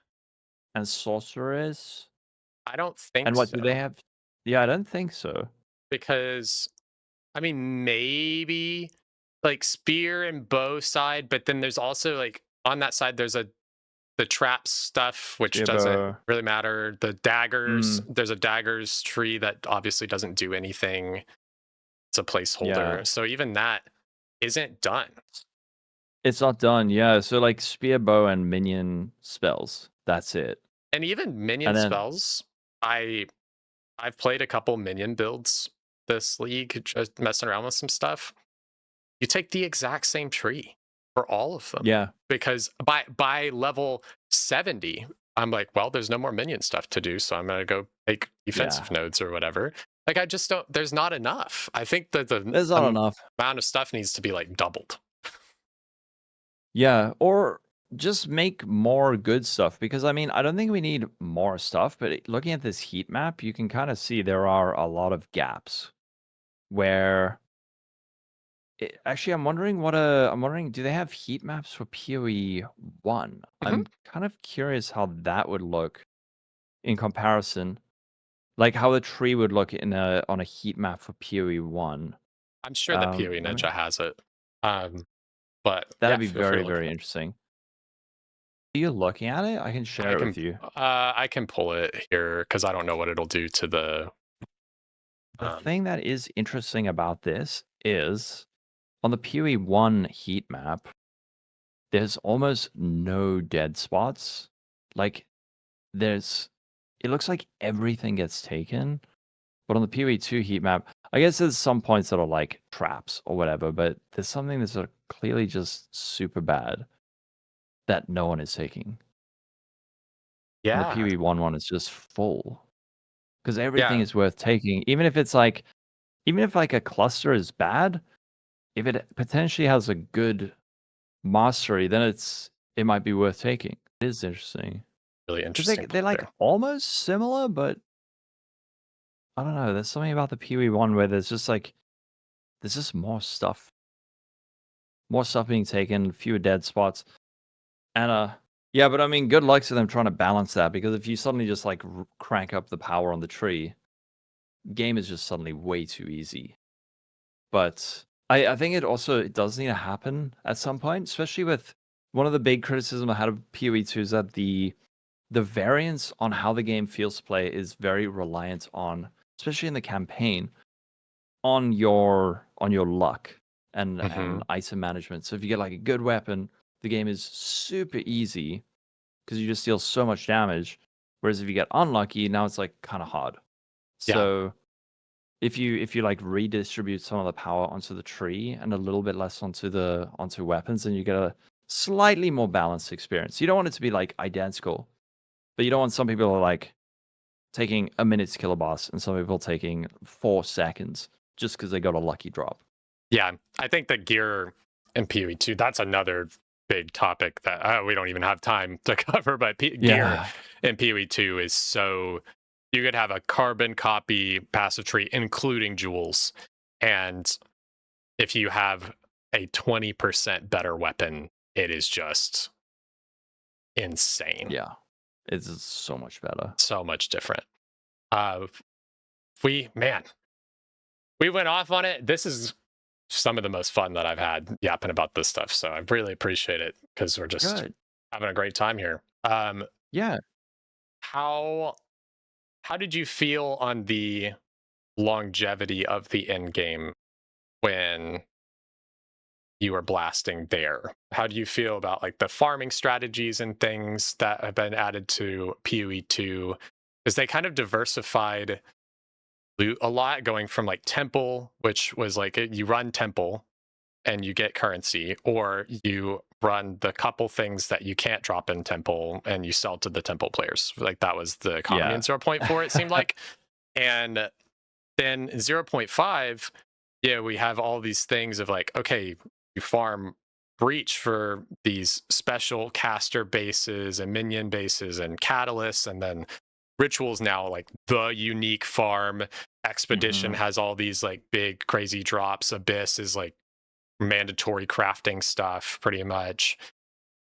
S2: and sorceress,
S1: I don't think
S2: and what do they
S1: so,
S2: have? Yeah, I don't think so.
S1: because I mean, maybe like spear and bow side, but then there's also like on that side there's the trap stuff, which doesn't
S2: Spearbow.
S1: really matter. The daggers,
S2: Mm,
S1: there's a daggers tree that obviously doesn't do anything. It's a
S2: yeah,
S1: placeholder. So even that isn't done.
S2: it's not done. Yeah, so like spear, bow, and minion spells. That's it.
S1: And even minion
S2: And then
S1: spells, I I've played a couple minion builds this league, just messing around with some stuff. You take the exact same tree for all of them,
S2: yeah,
S1: because by level 70, I'm like, well, there's no more minion stuff to do, so I'm gonna go take
S2: yeah.
S1: defensive nodes or whatever. Like, I just don't, there's not enough. I think that the
S2: There's not enough.
S1: amount of stuff needs to be like doubled.
S2: Yeah, or just make more good stuff because I mean, I don't think we need more stuff, but looking at this heat map, you can kind of see there are a lot of gaps where actually I'm wondering do they have heat maps for PoE 1?
S1: Mhm.
S2: I'm kind of curious how that would look in comparison. Like how the tree would look in a on a heat map for PoE 1.
S1: I'm sure that PoE
S2: Let me
S1: Ninja has it. Um, but
S2: That'd
S1: yeah,
S2: be
S1: feel free
S2: very,
S1: to look
S2: very
S1: it up.
S2: interesting. Are you looking at it? I can share it with you.
S1: I can pull it here because I don't know what it'll do to the
S2: The
S1: um,
S2: thing that is interesting about this is on the PoE 1 heat map, there's almost no dead spots. Like there's it looks like everything gets taken, but on the PoE 2 heat map, I guess there's some points that are like traps or whatever, but there's something that's clearly just super bad that no one is taking. And the
S1: yeah.
S2: PoE 1 is just full because everything
S1: Yeah.
S2: is worth taking, even if like a cluster is bad, if it potentially has a good mastery, then it might be worth taking. It is interesting
S1: Really
S2: because
S1: interesting
S2: they're
S1: point
S2: like
S1: there.
S2: almost similar, but I don't know. There's something about the PoE 1 where there's just more stuff being taken, fewer dead spots, and yeah. But I mean, good luck to them trying to balance that because if you suddenly just like crank up the power on the tree, game is just suddenly way too easy. But I think it does need to happen at some point, especially with one of the big criticism I had of PoE 2 is that the variance on how the game feels to play is very reliant on, especially in the campaign, on your luck and
S1: Hmm.
S2: item management. So if you get like a good weapon, the game is super easy because you just deal so much damage. Whereas if you get unlucky, now it's like kind of hard. So if you like redistribute some of the power onto the tree and a little bit less onto weapons, then you get a slightly more balanced experience. You don't want it to be like identical, but you don't want some people are like taking a minute to kill a boss and some people taking 4 seconds just because they got a lucky drop.
S1: Yeah, I think the gear in PoE 2, that's another big topic that we don't even have time to cover, but gear in PoE 2 is so, you could have a carbon copy passive tree, including jewels. And if you have a 20% better weapon, it is just insane.
S2: Yeah. It's so much better.
S1: So much different. We went off on it. This is some of the most fun that I've had yapping about this stuff. So I really appreciate it because we're just having a great time here.
S2: Yeah.
S1: How did you feel on the longevity of the end game when you were blasting there? How do you feel about like the farming strategies and things that have been added to PoE 2? Because they kind of diversified loot a lot, going from like temple, which was like you run temple and you get currency, or you run the couple things that you can't drop in temple and you sell to the temple players. Like that was the economy in 0.4, it seemed like. And then 0.5, yeah, we have all these things of like, okay, you farm breach for these special caster bases and minion bases and catalysts, and then rituals now like the unique farm. Expedition has all these like big crazy drops. Abyss is like mandatory crafting stuff pretty much.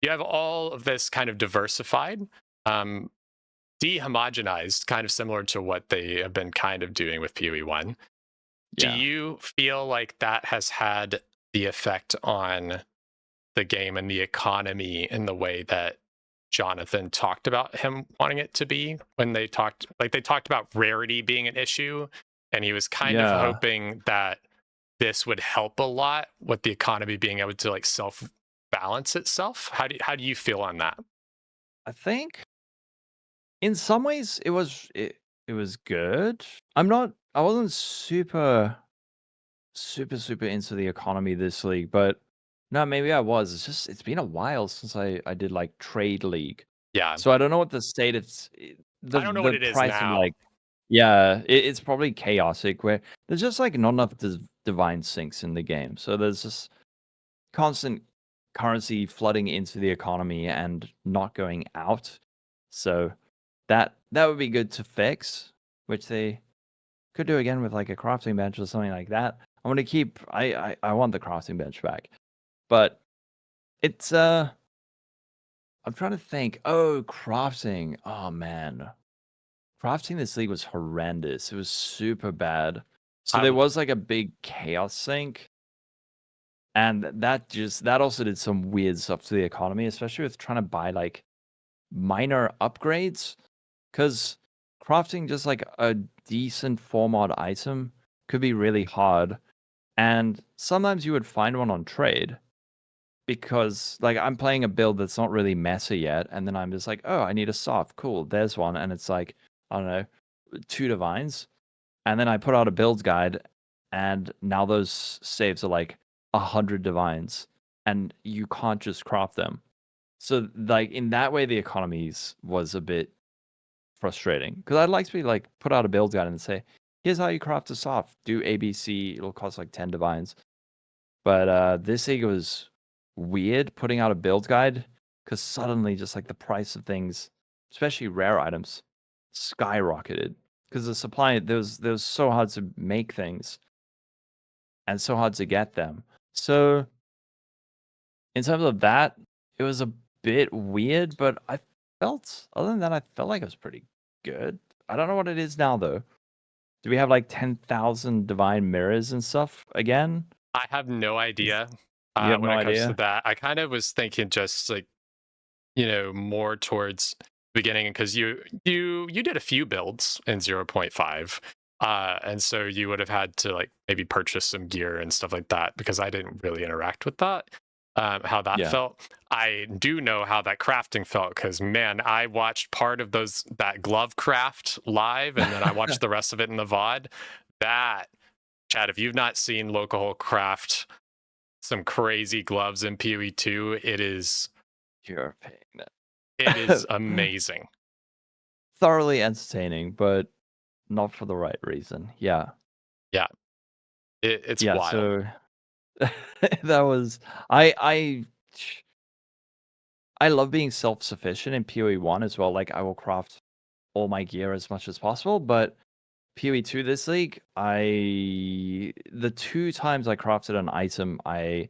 S1: You have all of this kind of diversified, dehomogenized, kind of similar to what they have been kind of doing with PoE 1. Do you feel like that has had the effect on the game and the economy in the way that Jonathan talked about him wanting it to be, when they talked about rarity being an issue, and he was kind of hoping that this would help a lot with the economy being able to like self balance itself? How do you feel on that?
S2: I think in some ways it was good. I wasn't super into the economy this league, but no, maybe I was. It's been a while since I did like trade league.
S1: Yeah.
S2: So I don't know what the state
S1: I don't know what it is now.
S2: Like, it's probably chaotic where there's just like not enough divine sinks in the game. So there's just constant currency flooding into the economy and not going out. So that would be good to fix, which they could do again with like a crafting bench or something like that. I'm gonna keep. I want the crafting bench back, but it's I'm trying to think. Oh, crafting. Oh man, crafting this league was horrendous. It was super bad. So there was like a big chaos sink, and that also did some weird stuff to the economy, especially with trying to buy like minor upgrades, because crafting just like a decent 4-mod item could be really hard. And sometimes you would find one on trade because like I'm playing a build that's not really meta yet, and then I'm just like, oh, I need a soft, cool, there's one, and it's like, I don't know, 2 divines. And then I put out a build guide, and now those saves are like 100 divines, and you can't just craft them. So like in that way, the economies was a bit frustrating, because I'd like to be like put out a build guide and say, here's how you craft a soft, do ABC, it'll cost like 10 divines. But this league was weird putting out a build guide, because suddenly just like the price of things, especially rare items, skyrocketed, because the supply, there was so hard to make things and so hard to get them. So in terms of that, it was a bit weird, but other than that, I felt like it was pretty good. I don't know what it is now, though. Do we have like 10,000 divine mirrors and stuff again?
S1: I have no idea.
S2: You have
S1: When
S2: no
S1: it comes to
S2: idea?
S1: that, I kind of was thinking just like, more towards beginning, because you did a few builds in 0.5, and so you would have had to like maybe purchase some gear and stuff like that, because I didn't really interact with that. how that
S2: Yeah.
S1: felt. I do know how that crafting felt because man, I watched part of that glove craft live, and then I watched the rest of it in the VOD. That Chad, if you've not seen Lolcohol craft some crazy gloves in PoE 2,
S2: You're paying
S1: it is
S2: that.
S1: amazing.
S2: Thoroughly entertaining, but not for the right reason. Yeah.
S1: Yeah, it's
S2: Yeah,
S1: wild.
S2: so that was I I love being self-sufficient in PoE 1 as well. Like I will craft all my gear as much as possible, but PoE 2 this league, the 2 times I crafted an item, I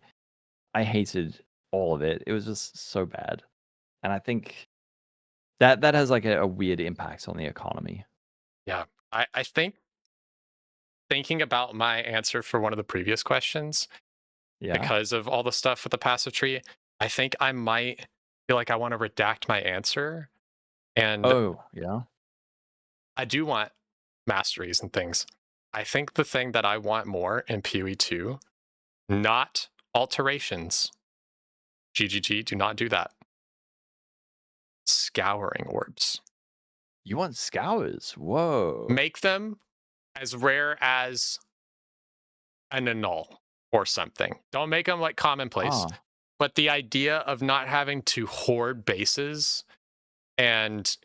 S2: hated all of it. It was just so bad. And I think that has like a weird impact on the economy.
S1: Yeah, I think thinking about my answer for one of the previous questions,
S2: Yeah.
S1: because of all the stuff with the passive tree, I think I might feel like I want to redact my answer. And
S2: Oh, yeah.
S1: I do want masteries and things. I think the thing that I want more in PoE 2, not alterations. GGG, do not do that. Scouring orbs.
S2: You want scours? Whoa.
S1: Make them as rare as an annul or something. Don't make them like commonplace.
S2: Ah.
S1: But the idea of not having to hoard bases and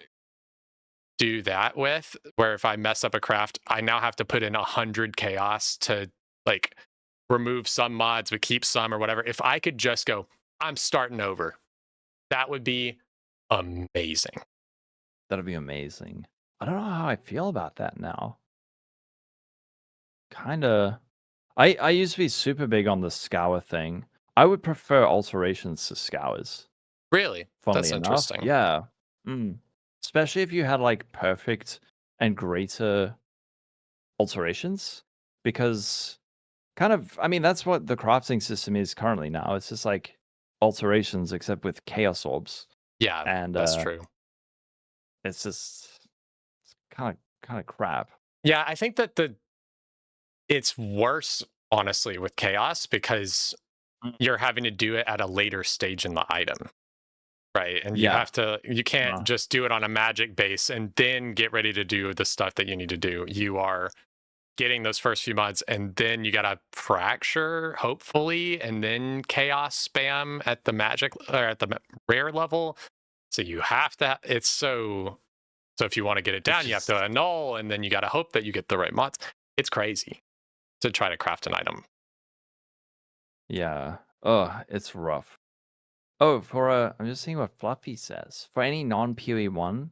S1: do that with, where if I mess up a craft, I now have to put in 100 chaos to like remove some mods but keep some or whatever. If I could just go, I'm starting over, that would be amazing.
S2: That'd be amazing. I don't know how I feel about that now. Kinda. I used to be super big on the scour thing. I would prefer alterations to scours,
S1: Really?
S2: funnily
S1: That's
S2: enough.
S1: interesting.
S2: Yeah. Mm. Especially if you had like perfect and greater alterations. Because kind of, I mean, that's what the crafting system is currently now. It's just like alterations except with chaos orbs.
S1: Yeah,
S2: And
S1: that's true.
S2: it's just kind of crap.
S1: Yeah, I think that it's worse honestly with chaos because
S2: Mm.
S1: you're having to do it at a later stage in the item, right? And
S2: Yeah.
S1: you can't
S2: Uh,
S1: just do it on a magic base and then get ready to do the stuff that you need to do. You are getting those first few mods and then you gotta fracture hopefully and then chaos spam at the magic or at the rare level. So you have to it's so if you want to get it
S2: it's
S1: down you have to
S2: just
S1: annul and then you gotta hope that you get the right mods. It's crazy to try to craft an item.
S2: yeah. Oh, it's rough. Oh, I'm just seeing what Fluffy says. For any non-PoE one,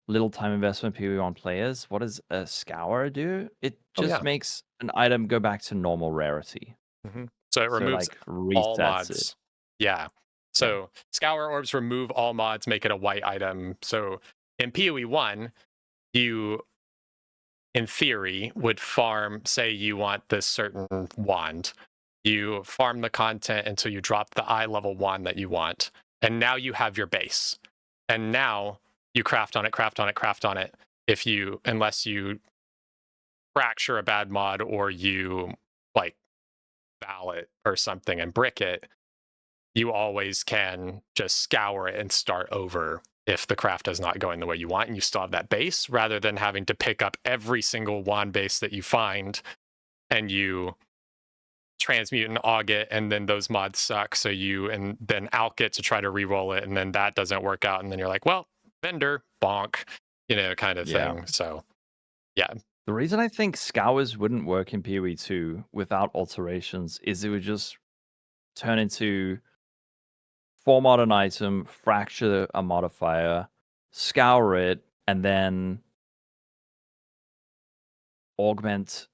S2: little time investment PoE one players, what does a scour do? It
S1: Oh
S2: just
S1: yeah.
S2: makes an item go back to normal rarity.
S1: So it
S2: So
S1: removes
S2: like
S1: all
S2: resets it.
S1: mods. Yeah.
S2: Yeah.
S1: So scour orbs remove all mods, make it a white item. So in PoE 1, you in theory would farm, say you want this certain wand. You farm the content until you drop the eye level wand that you want. And now you have your base. And now you craft on it, craft on it, craft on it. Unless you fracture a bad mod or you like ballot or something and brick it, you always can just scour it and start over if the craft is not going the way you want and you still have that base rather than having to pick up every single wand base that you find and you transmute and aug it and then those mods suck so you and then alk it to try to re-roll it and then that doesn't work out and then you're like, well, vendor bonk, kind of
S2: Yeah.
S1: thing. So yeah.
S2: The reason I think scours wouldn't work in PoE 2 without alterations is it would just turn into format an item, fracture a modifier, scour it, and then augment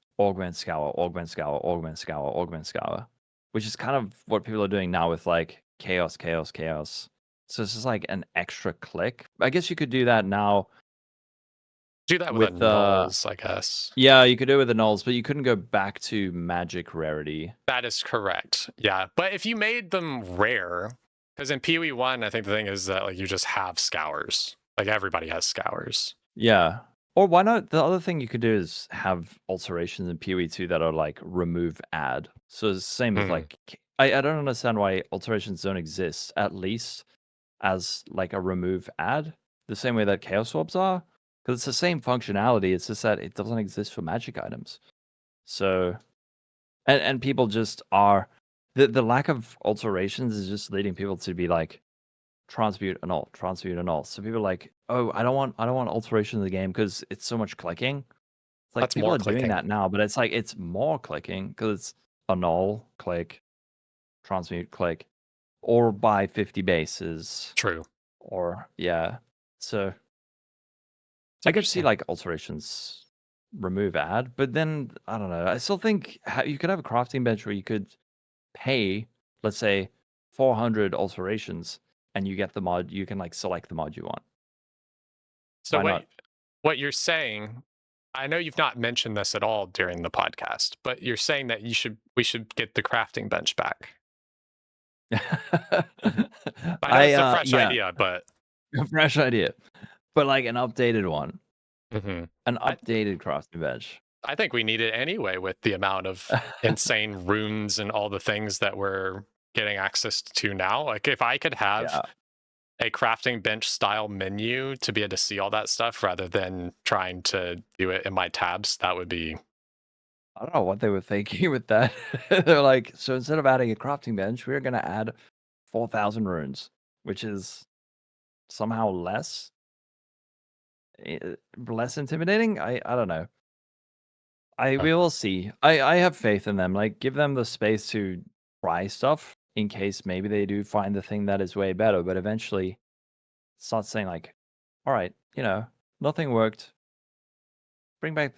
S2: scour, augment scour, augment scour, augment scour, which is kind of what people are doing now with like chaos, chaos, chaos. So it's just like an extra click. I guess you could do that now
S1: Do that with a
S2: with
S1: nulls, I guess.
S2: yeah, you could do it with the nulls, but you couldn't go back to magic rarity.
S1: That is correct. Yeah. But if you made them rare, because in PoE 1, I think the thing is that like you just have scours. Like everybody has scours.
S2: Yeah. Or why not? The other thing you could do is have alterations in PoE 2 that are like remove add. So it's the same as
S1: Hmm.
S2: like I don't understand why alterations don't exist, at least as like a remove add, the same way that chaos orbs are. Because it's the same functionality, it's just that it doesn't exist for magic items. So and people just are the lack of alterations is just leading people to be like transmute and alt, transmute and alt. So people are like, oh, I don't want alteration in the game because it's so much clicking. It's like
S1: That's
S2: people
S1: more
S2: are doing
S1: clicking.
S2: that now, but it's like it's more clicking because it's annul, click, transmute, click, or buy 50 bases,
S1: True.
S2: or yeah. So
S1: It's
S2: I could see
S1: interesting.
S2: like alterations remove ad, but then I don't know. I still think you could have a crafting bench where you could pay, let's say, 400 alterations, and you get the mod. You can like select the mod you want.
S1: So
S2: Why
S1: what
S2: not?
S1: what you're saying, I know you've not mentioned this at all during the podcast, but you're saying that we should get the crafting bench back. I know this is a fresh
S2: Yeah,
S1: idea, but
S2: fresh idea, but like an updated one,
S1: mhm.
S2: an
S1: I
S2: updated crafting bench.
S1: I think we need it anyway with the amount of insane runes and all the things that we're getting access to now. Like if I could have
S2: Yeah,
S1: a crafting bench style menu to be able to see all that stuff rather than trying to do it in my tabs, that would be
S2: I don't know what they were thinking with that. They're like, so instead of adding a crafting bench, we're gonna add 4,000 runes, which is somehow less intimidating. I don't know.
S1: uh,
S2: We will see. I have faith in them. Like, give them the space to try stuff in case maybe they do find the thing that is way better. But eventually, start saying like, all right, nothing worked. Bring back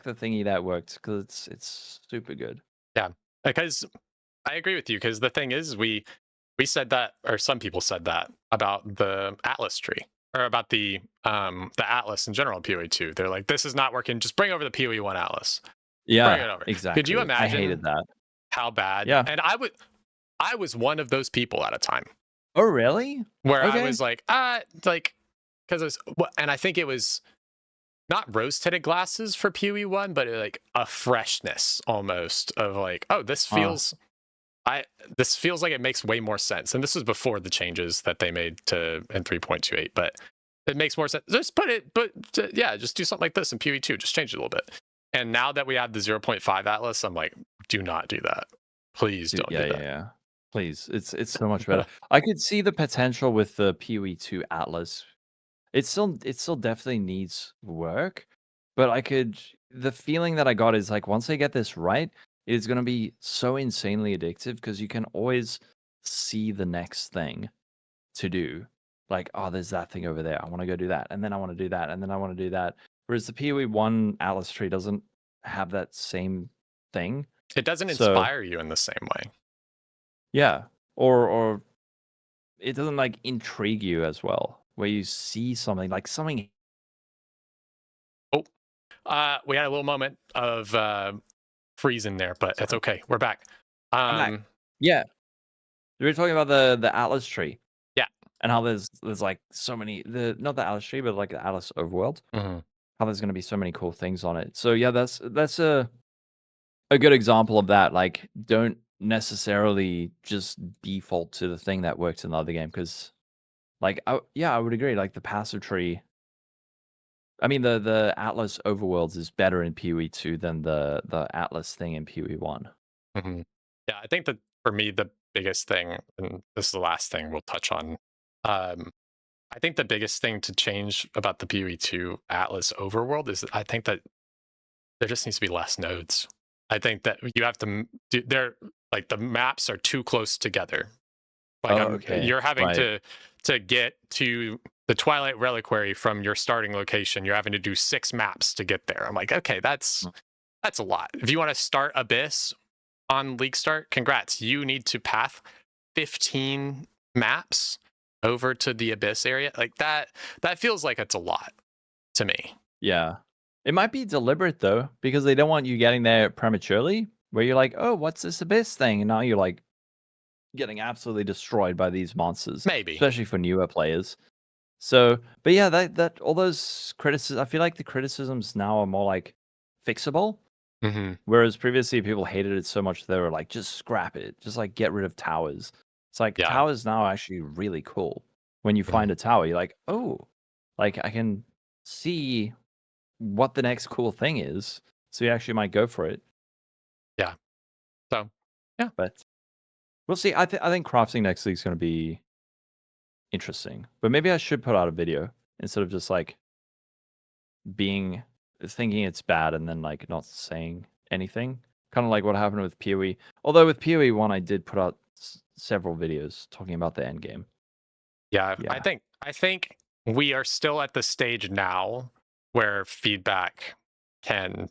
S2: the thingy that worked because it's super good.
S1: yeah. Because I agree with you because the thing is we said that or some people said that about the Atlas tree or about the Atlas in general in PoE 2. They're like this is not working, just bring over the PoE 1 Atlas. Bring
S2: Yeah,
S1: it over. Could you
S2: exactly. I hated
S1: imagine
S2: that.
S1: how bad?
S2: Yeah.
S1: And I was one of those people at a time
S2: Oh, really?
S1: where I
S2: Okay.
S1: was like because it was and I think it was not rose tinted glasses for PoE 1, but like a freshness almost of like, oh, I this feels like it makes way more sense. And this was before the changes that they made to in 3.28, but it makes more sense. Just yeah, just do something like this in PoE 2. Just change it a little bit. And now that we have the zero point 0.5 Atlas, I'm like, do not do that. Please
S2: Dude,
S1: don't
S2: yeah,
S1: do
S2: yeah,
S1: that.
S2: yeah. Please, it's so much better. I could see the potential with the PoE 2 Atlas. It still definitely needs work, but the feeling that I got is like once they get this right, it is gonna be so insanely addictive because you can always see the next thing to do. Like, oh, there's that thing over there. I want to go do that, and then I want to do that, and then I want to do that. Whereas the PoE 1 Atlas tree doesn't have that same thing.
S1: It doesn't
S2: So
S1: inspire you in the same way.
S2: yeah, or it doesn't like intrigue you as well, where you see something like something.
S1: Oh, we had a little moment of freezing there, but it's
S2: Sorry,
S1: okay. We're back.
S2: I'm back.
S1: Um,
S2: Yeah, we were talking about the Atlas tree
S1: yeah.
S2: and how there's like so many the not the Atlas tree, but like the Atlas overworld.
S1: Mhm.
S2: How there's gonna be so many cool things on it. So yeah, that's a good example of that. Like, don't necessarily just default to the thing that works in the other game because, like, yeah, I would agree. Like the passive tree. I mean, the Atlas overworlds is better in PoE 2 than the Atlas thing in PoE 1.
S1: Mhm. Yeah, I think that for me, the biggest thing, and this is the last thing we'll touch on. Um, I think the biggest thing to change about the PoE 2 Atlas overworld is I think that there just needs to be less nodes. I think that you have to they're like the maps are too close together. Like
S2: Oh, okay.
S1: you're having
S2: Right.
S1: to get to the Twilight Reliquary from your starting location. You're having to do 6 maps to get there. I'm like, okay, that's a lot. If you want to start Abyss on League Start, congrats. You need to path 15 maps over to the Abyss area. Like that feels like it's a lot to me.
S2: Yeah. It might be deliberate though, because they don't want you getting there prematurely, where you're like, "Oh, what's this abyss thing?" And now you're like getting absolutely destroyed by these monsters,
S1: Maybe.
S2: especially for newer players. So, but yeah, that all those criticisms, I feel like the criticisms now are more like fixable.
S1: Hmm.
S2: Whereas previously people hated it so much they were like, just scrap it, just like get rid of towers. It's like
S1: Yeah.
S2: towers now are actually really cool. When you
S1: Mhm.
S2: find a tower, you're like, oh, like I can see what the next cool thing is. So you actually might go for it.
S1: Yeah. So, yeah.
S2: But we'll see. I think crafting next week is going to be interesting. But maybe I should put out a video instead of just like being thinking it's bad and then like not saying anything. Kind of like what happened with POE. Although with POE 1 I did put out several videos talking about the end game.
S1: Yeah.
S2: Yeah.
S1: I think we are still at the stage now where feedback can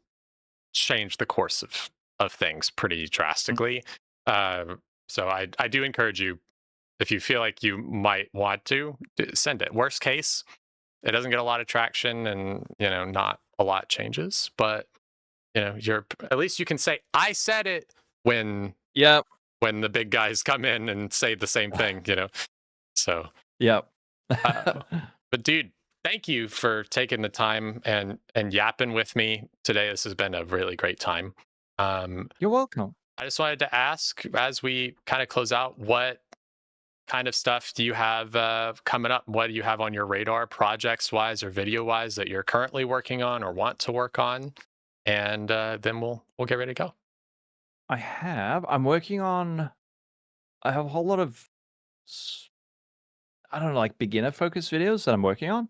S1: change the course of things pretty
S2: Mm.
S1: drastically. So I do encourage you, if you feel like you might want to, send it. Worst case, it doesn't get a lot of traction and not a lot changes, but you're at least you can say I said it when
S2: Yep.
S1: the big guys come in and say the same thing. So
S2: Yep.
S1: but dude, thank you for taking the time and yapping with me today. This has been a really great time.
S2: You're welcome.
S1: I just wanted to ask, as we kind of close out, what kind of stuff do you have coming up? What do you have on your radar, projects wise or video wise, that you're currently working on or want to work on? And then we'll get ready to go.
S2: I'm working on I have a whole lot of s- I don't know, like beginner focused videos that I'm working on.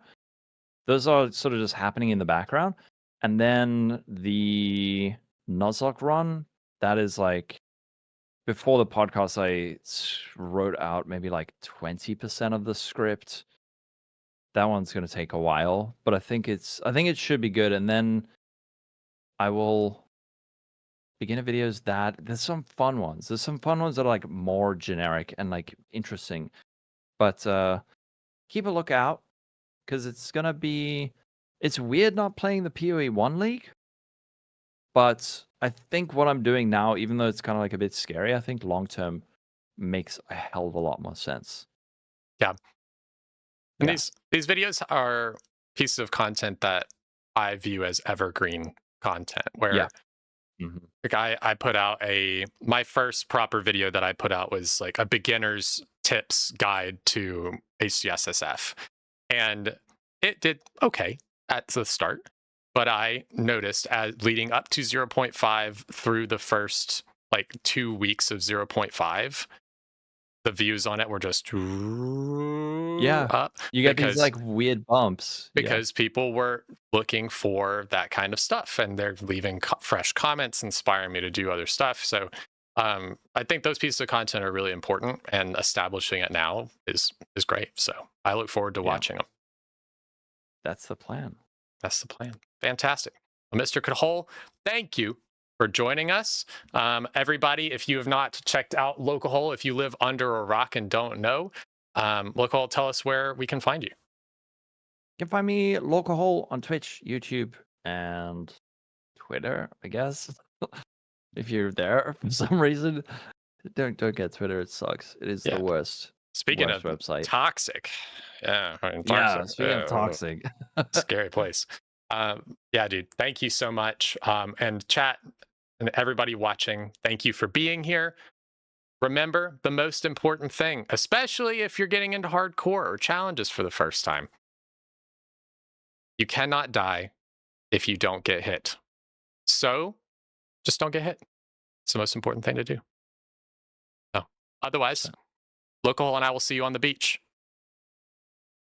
S2: Those are sort of just happening in the background. And then the Nuzlocke run, that is like before the podcast, wrote out maybe like 20% of the script. That one's gonna take a while, but I think it should be good. And then I will beginner videos that there's some fun ones. There's some fun ones that are like more generic and like interesting. But keep a lookout because it's weird not playing the PoE 1 league. But I think what I'm doing now, even though it's kind of like a bit scary, I think long term makes a hell of a lot more sense.
S1: Yeah. And
S2: Yeah.
S1: these videos are pieces of content that I view as evergreen content,
S2: Yeah.
S1: where
S2: Mhm.
S1: like I put out my first proper video that I put out was like a beginner's tips guide to HCSSF. And it did okay at the start, but I noticed as leading up to zero point 0.5 through the first like 2 weeks of zero point 0.5, the views on it were just
S2: Yeah.
S1: up
S2: You get these
S1: because
S2: like weird bumps. Yeah.
S1: people were looking for that kind of stuff and they're leaving fresh comments inspiring me to do other stuff. So I think those pieces of content are really important, and establishing it now is great. So I look forward to
S2: Yeah.
S1: watching them.
S2: That's the plan.
S1: That's the plan. Fantastic. Well, Mr. Cahole, thank you for joining us. Everybody, if you have not checked out Lolcohol, if you live under a rock and don't know, Lolcohol, tell us where we can find you.
S2: You can find me Lolcohol on Twitch, YouTube, and Twitter, I guess. If you're there for some reason. Don't get Twitter, it sucks. It is the
S1: Yeah.
S2: worst
S1: Speaking
S2: worst
S1: of
S2: website.
S1: toxic, yeah, I mean,
S2: Yeah,
S1: toxic,
S2: speaking of toxic.
S1: scary place. Yeah, dude, thank you so much. And chat and everybody watching, thank you for being here. Remember the most important thing, especially if you're getting into hardcore or challenges for the first time: you cannot die if you don't get hit. So just don't get hit. It's the most important thing to do. No. Otherwise, Local and I will see you on the beach.